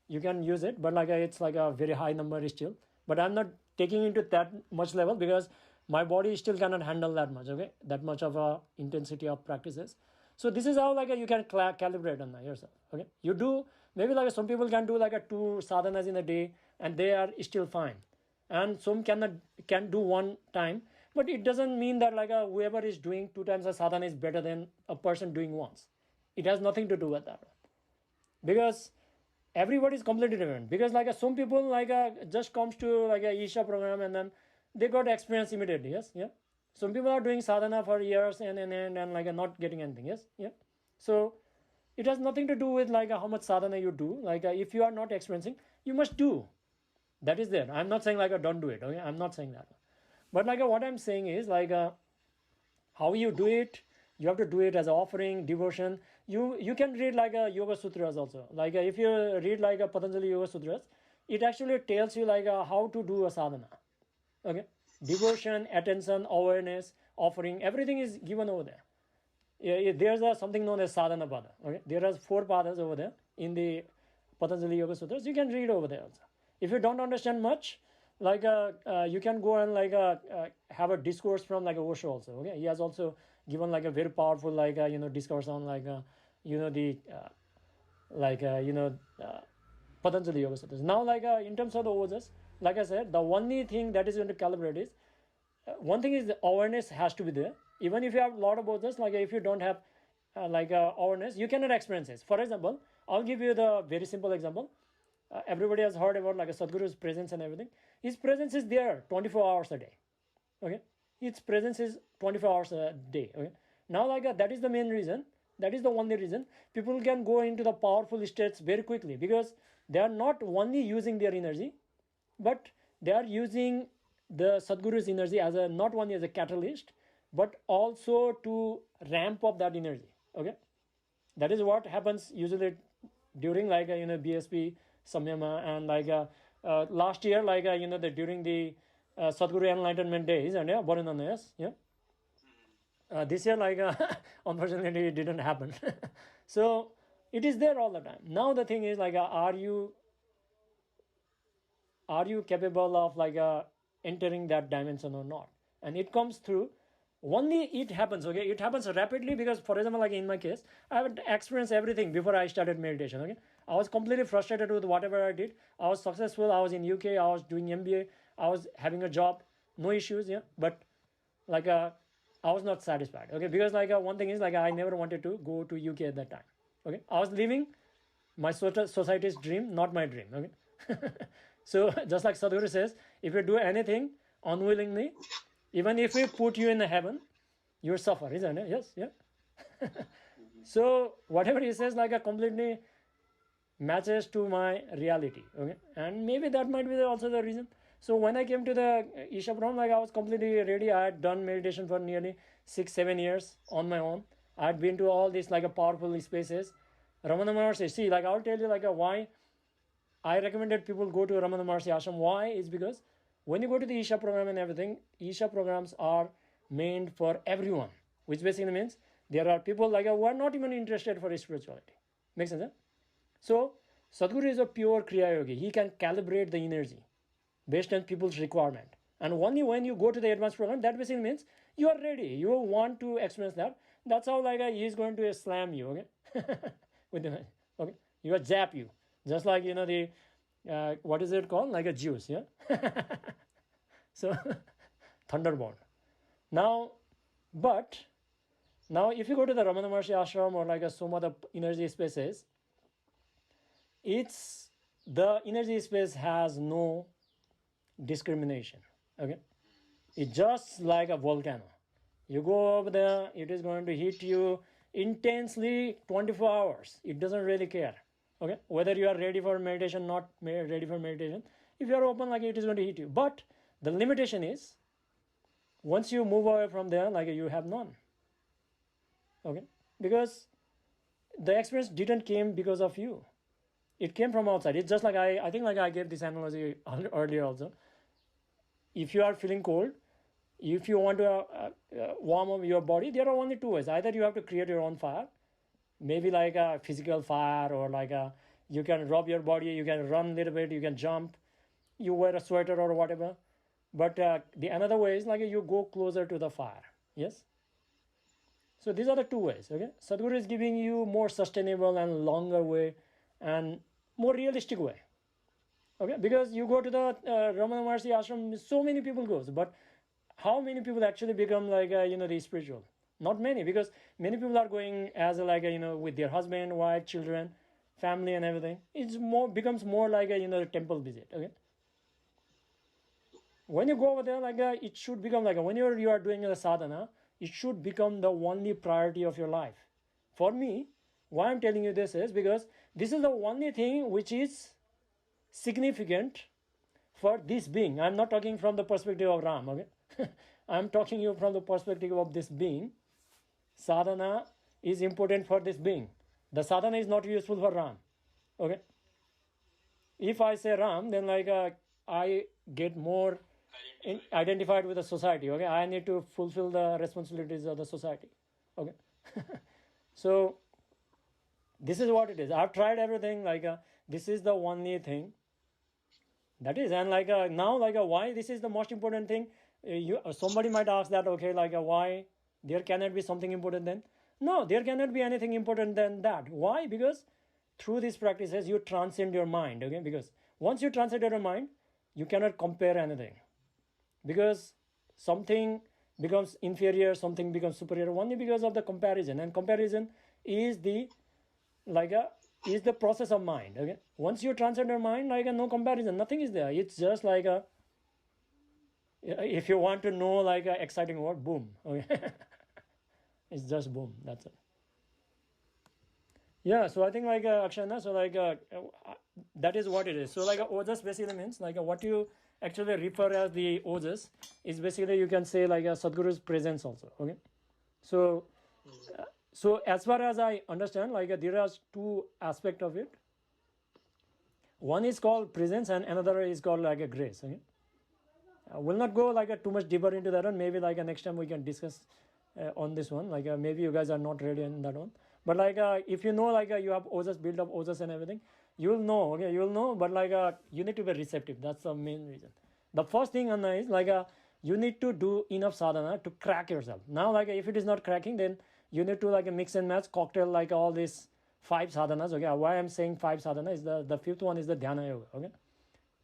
Speaker 2: you can use it, but like it's like a very high number still. But I'm not taking into that much level because my body still cannot handle that much. Okay, that much of a intensity of practices. So this is how like you can calibrate on that yourself. Okay, you do maybe like some people can do like 2 sadhanas in a day and they are still fine, and some can do one time. But it doesn't mean that like whoever is doing 2 times a sadhana is better than a person doing once. It has nothing to do with that, because everybody is completely different. Because like some people like just comes to like a Isha program and then they got experience immediately. Yes, yeah. Some people are doing sadhana for years and like not getting anything. Yes, yeah. So it has nothing to do with like how much sadhana you do. Like if you are not experiencing, you must do. That is there. I'm not saying like don't do it. Okay, I'm not saying that. But like what I'm saying is like how you do it. You have to do it as an offering, devotion. You can read like a Yoga Sutras also. Like if you read like a Patanjali Yoga Sutras, it actually tells you like how to do a sadhana. Okay, devotion, attention, awareness, offering, everything is given over there. There's something known as sadhana pada. Okay, there are 4 padas over there in the Patanjali Yoga Sutras. You can read over there also. If you don't understand much, like you can go and like have a discourse from like Osho also. Okay, he has also given like a very powerful like discourse on like the Patanjali Yoga Sutras. Now like in terms of the ojas, like I said, the only thing that is going to calibrate is one thing is the awareness has to be there. Even if you have a lot of ojas, like if you don't have awareness, you cannot experience it. For example, I'll give you the very simple example. Everybody has heard about like a Sadhguru's presence and everything. His presence is there 24 hours a day. Okay, its presence is 24 hours a day. Okay, now like that is the main reason, that is the only reason people can go into the powerful states very quickly, because they are not only using their energy, but they are using the Sadhguru's energy as a not only as a catalyst, but also to ramp up that energy. Okay, that is what happens usually during like BSP Samyama and like last year like during the Sadhguru Enlightenment days and Varanana, yes, yeah. This year like unfortunately it didn't happen. So it is there all the time. Now the thing is like are you capable of like entering that dimension or not? And it comes through only it happens. Okay, it happens rapidly because, for example, like in my case, I haven't experienced everything before I started meditation. Okay, I was completely frustrated with whatever I did. I was successful. I was in UK. I was doing MBA. I was having a job, no issues. Yeah, but like I was not satisfied. Okay, because like one thing is like I never wanted to go to UK at that time. Okay, I was living my society's dream, not my dream. Okay, so just like Sadhguru says, if you do anything unwillingly, even if we put you in the heaven, you suffer, isn't it? Yes, yeah. So whatever he says like a completely matches to my reality. Okay, and maybe that might be also the reason. So when I came to the Isha program, like I was completely ready. I had done meditation for nearly 6-7 years on my own. I had been to all these like a powerful spaces. Ramana Maharshi, see, like I'll tell you like why I recommended people go to Ramana Maharshi ashram. Why is because when you go to the Isha program and everything, Isha programs are meant for everyone, which basically means there are people like who are not even interested for spirituality. Makes sense? Huh? So Sadhguru is a pure Kriya Yogi. He can calibrate the energy based on people's requirement. And only when you go to the advanced program, that basically means you are ready. You want to experience that. That's how like he is going to slam you. Okay, with the okay, you will zap you, just like the what is it called, like a juice, yeah. So thunderbolt. Now, but now if you go to the Ramana Maharshi ashram or like some other energy spaces, it's the energy space has no discrimination. Okay, it's just like a volcano. You go over there, it is going to hit you intensely 24 hours. It doesn't really care. Okay, whether you are ready for meditation, not ready for meditation, if you are open, like it is going to hit you. But the limitation is once you move away from there, like you have none. Okay, because the experience didn't came because of you. It came from outside. It's just like I think like I gave this analogy earlier also. If you are feeling cold, if you want to warm up your body, there are only two ways. Either you have to create your own fire, maybe like a physical fire, or like you can rub your body, you can run a little bit, you can jump, you wear a sweater or whatever. But the another way is like you go closer to the fire. Yes. So these are the two ways. Okay. Sadhguru is giving you more sustainable and longer way and more realistic way. Okay, because you go to the Ramana Maharshi ashram, so many people goes, but how many people actually become like the spiritual? Not many, because many people are going as like with their husband, wife, children, family, and everything. It's more becomes more like a temple visit. Okay, when you go over there, like it should become like when you are doing the sadhana, it should become the only priority of your life. For me, why I'm telling you this is because this is the only thing which is significant for this being. I'm not talking from the perspective of Ram, okay? I'm talking you from the perspective of this being. Sadhana is important for this being. The sadhana is not useful for Ram, okay? If I say Ram, then like I get more identified with the society, okay? I need to fulfill the responsibilities of the society, okay? So this is what it is. I've tried everything, like this is the only thing that is, and like now, like why this is the most important thing. Somebody might ask that, okay, like why there cannot be something important then? No, there cannot be anything important than that. Why? Because through these practices you transcend your mind. Okay, because once you transcend your mind, you cannot compare anything, because something becomes inferior, something becomes superior only because of the comparison, and comparison is the is the process of mind. Okay, once you transcend your mind, like no comparison, nothing is there. It's just like if you want to know like a exciting word, boom. Okay, it's just boom. That's it. Yeah. So I think like Akshana. So like that is what it is. So like ojas basically means like what you actually refer as the ojas is basically you can say like a Sadhguru's presence also. Okay. So. So as far as I understand, like there are two aspects of it. One is called presence, and another is called like a grace. Okay? We'll not go like too much deeper into that one. Maybe like next time we can discuss on this one. Like maybe you guys are not ready in that one. But like if you know like you have ojas, build up ojas and everything, you'll know. Okay, you'll know. But like you need to be receptive. That's the main reason. The first thing Anna is like you need to do enough sadhana to crack yourself. Now like if it is not cracking, then you need to like mix and match, cocktail like all these 5 sadhanas. Okay, why I'm saying 5 sadhana is the fifth one is the dhyana yoga. Okay,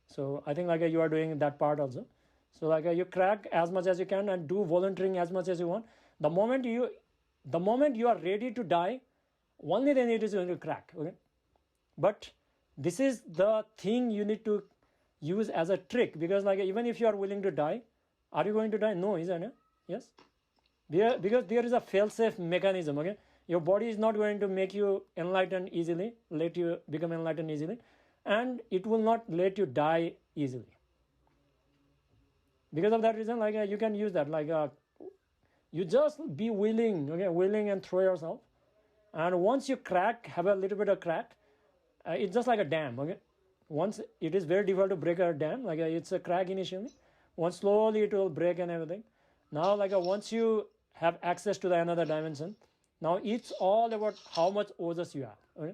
Speaker 2: so I think like you are doing that part also. So like you crack as much as you can and do volunteering as much as you want. The moment you are ready to die, only then it is going to crack. Okay, but this is the thing you need to use as a trick, because like even if you are willing to die, are you going to die? No, isn't it? Yes. Because there is a fail-safe mechanism. Okay, your body is not going to make you enlightened easily, let you become enlightened easily, and it will not let you die easily. Because of that reason, like you can use that, like you just be willing, okay, willing and throw yourself, and once you crack, have a little bit of crack, it's just like a dam. Okay, once it is very difficult to break a dam, like it's a crack initially, once slowly it will break and everything. Now like once you have access to the another dimension, now it's all about how much ojas you have. Okay,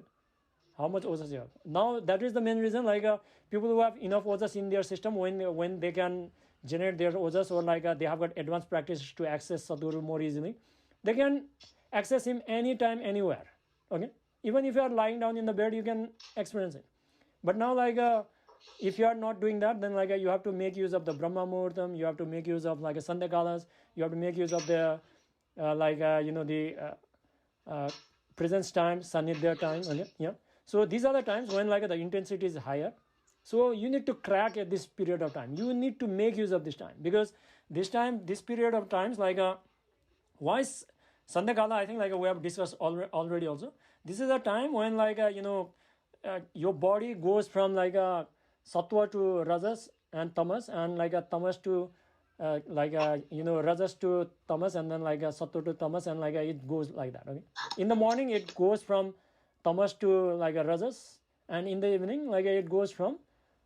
Speaker 2: how much ojas you have. Now that is the main reason, like people who have enough ojas in their system, when they can generate their ojas, or like they have got advanced practice to access Sadhguru more easily, they can access him anytime, anywhere. Okay, even if you are lying down in the bed, you can experience it. But now like if you are not doing that, then like you have to make use of the Brahma Muhurtam, you have to make use of like a Sandhya, you have to make use of the the presence time, Sanidhya time. Okay? Yeah. So these are the times when like the intensity is higher. So you need to crack at this period of time. You need to make use of this time, because this period of times, like why Sandhya, I think like we have discussed already also. This is a time when like your body goes from like a sattva to rajas and tamas, and like a tamas to rajas to tamas, and then like a sattva to tamas, and like it goes like that. Okay, in the morning it goes from tamas to like a rajas, and in the evening like it goes from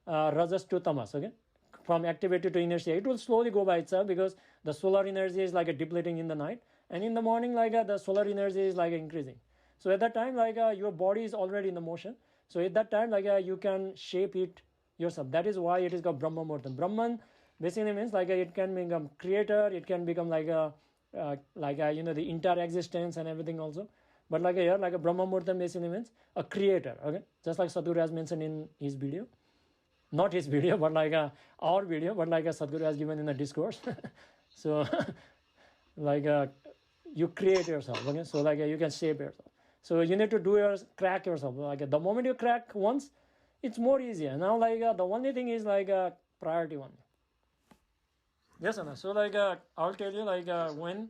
Speaker 2: rajas to tamas. Okay, from activity to inertia. It will slowly go by itself because the solar energy is like depleting in the night, and in the morning like the solar energy is like increasing. So at that time like your body is already in the motion. So at that time like you can shape it yourself. That is why it is called Brahma Murtam. Brahman basically means like it can become creator. It can become like a the entire existence and everything also. But like here like a Brahma Murtam basically means a creator. Okay, just like Sadhguru has mentioned in his video. Not his video, but like our video, but like Sadhguru has given in the discourse. So, like you create yourself, okay? So like you can shape yourself. So you need to crack yourself. Like the moment you crack once, it's more easier. Now like the only thing is like priority one. Yes, Anna. So like I'll tell you like when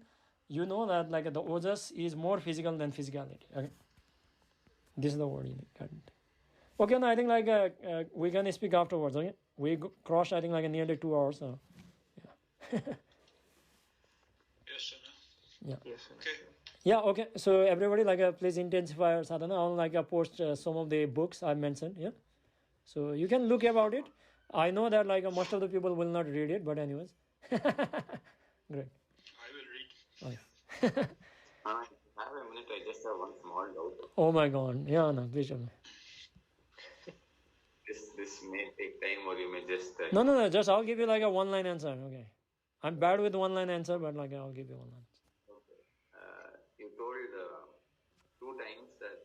Speaker 2: you know that like the ojas is more physical than physicality. Okay, this is the word you need. Okay, no, I think like we can speak afterwards. Okay, we crossed I think like nearly 2 hours. So yeah.
Speaker 3: Yes, sir.
Speaker 2: Yeah.
Speaker 1: Yes, sir.
Speaker 3: Okay.
Speaker 2: Yeah. Okay. So everybody like please intensify your sadhana. I'll like post some of the books I mentioned. Yeah. So you can look about it. I know that like most of the people will not read it, but anyways. Great.
Speaker 3: I will read.
Speaker 2: Oh, yeah.
Speaker 4: I have a minute. I just have one small doubt.
Speaker 2: Oh my God. Yeah, no, please tell me.
Speaker 4: This may take time, or you may just.
Speaker 2: No. Just I'll give you like a one-line answer. Okay. I'm bad with one-line answer, but like I'll give you one line.
Speaker 4: Okay. You told 2 times that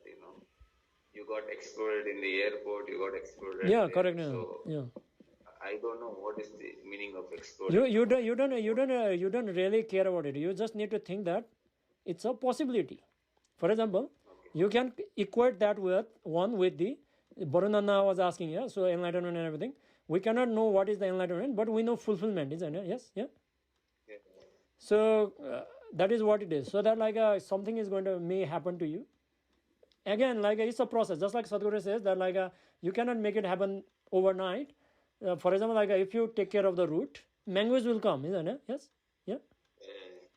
Speaker 4: you got exploded in the airport. You got exploded.
Speaker 2: Yeah,
Speaker 4: there.
Speaker 2: correct.
Speaker 4: So
Speaker 2: Yeah.
Speaker 4: I don't know what is the meaning of exploded.
Speaker 2: You don't really care about it. You just need to think that it's a possibility. For example, you can equate that with the Barunana was asking, yeah, so enlightenment and everything. We cannot know what is the enlightenment, but we know fulfillment, isn't it? Yes, yeah.
Speaker 4: Yeah.
Speaker 2: So that is what it is. So that like something is going to may happen to you. Again, like it's a process. Just like Sadhguru says that like you cannot make it happen overnight. For example, like if you take care of the root, mangoes will come, isn't it? Yes, yeah.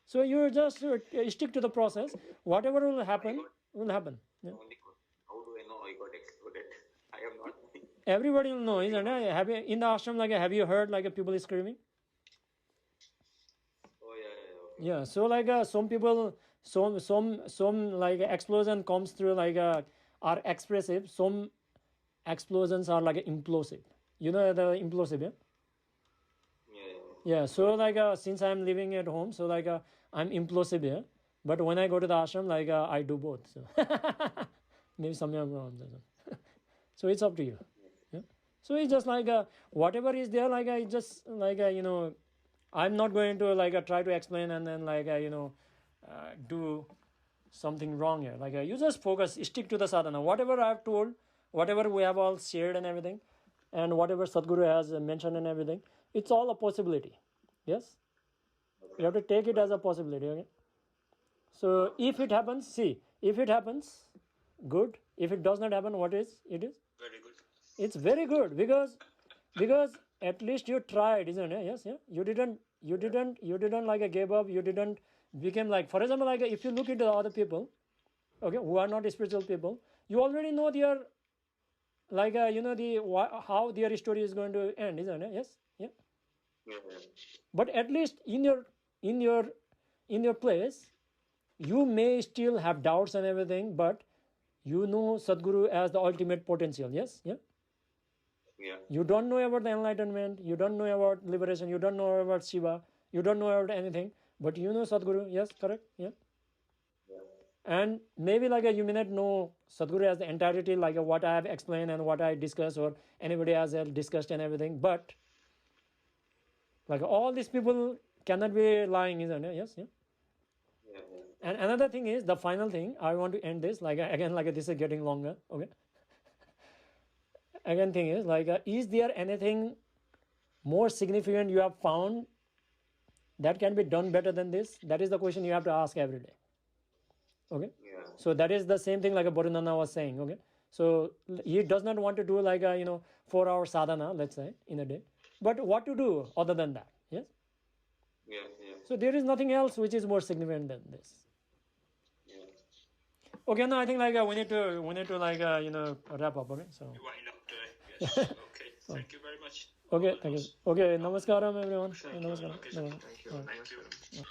Speaker 2: So you just stick to the process. Whatever will happen, will happen. Yeah.
Speaker 4: How do I know I got exploded? I am not.
Speaker 2: Everybody will know, isn't it? Have you in the ashram like have you heard like people screaming?
Speaker 4: Oh yeah. Okay.
Speaker 2: Yeah. So like some people, some like explosion comes through like are expressive. Some explosions are like implosive. You know the implosive, yeah. Yeah, so like since I'm living at home, so like I'm implosive here. But when I go to the ashram, like I do both. So maybe something wrong. So it's up to you. Yeah. So it's just like whatever is there, like I just like I'm not going to like try to explain and then like do something wrong here. Like you just focus, stick to the sadhana. Whatever I've told, whatever we have all shared and everything, and whatever Sadhguru has mentioned and everything, it's all a possibility. Yes? You have to take it as a possibility. Okay? So if it happens, if it happens, good. If it does not happen, what is it is?
Speaker 3: Very good.
Speaker 2: It's very good because at least you tried, isn't it? Yes, yeah. You didn't like gave up. You didn't became like, for example, like if you look into the other people, okay, who are not spiritual people, you already know their like how their story is going to end, isn't it? Yes, yeah. But at least in your place, you may still have doubts and everything, but you know Sadhguru as the ultimate potential. Yes, yeah.
Speaker 4: Yeah.
Speaker 2: You don't know about the enlightenment. You don't know about liberation. You don't know about Shiva. You don't know about anything, but you know Sadhguru. Yes, correct. Yeah. And maybe like you may not know Sadhguru as the entirety, like what I have explained and what I discussed, or anybody has discussed and everything. But like all these people cannot be lying, isn't it? Yes, yeah. And another thing is the final thing. I want to end this like again, like this is getting longer. Okay. Again, thing is like, is there anything more significant you have found that can be done better than this? That is the question you have to ask every day. Okay.
Speaker 4: Yeah.
Speaker 2: So that is the same thing like a Bodhinana was saying. Okay. So he does not want to do like a 4-hour sadhana, let's say, in a day. But what to do other than that? Yes.
Speaker 4: Yeah.
Speaker 2: So there is nothing else which is more significant than this.
Speaker 4: Yeah.
Speaker 2: Okay, no, I think like we need to like wrap up. Okay, so.
Speaker 3: Wind up today. Yes. Okay. Thank you very much.
Speaker 2: Okay, thank you. Okay, namaskaram everyone.
Speaker 3: Thank you.
Speaker 2: Namaskaram.
Speaker 3: Okay.
Speaker 2: Namaskaram.
Speaker 1: Thank you.
Speaker 2: Alright.
Speaker 3: Thank you.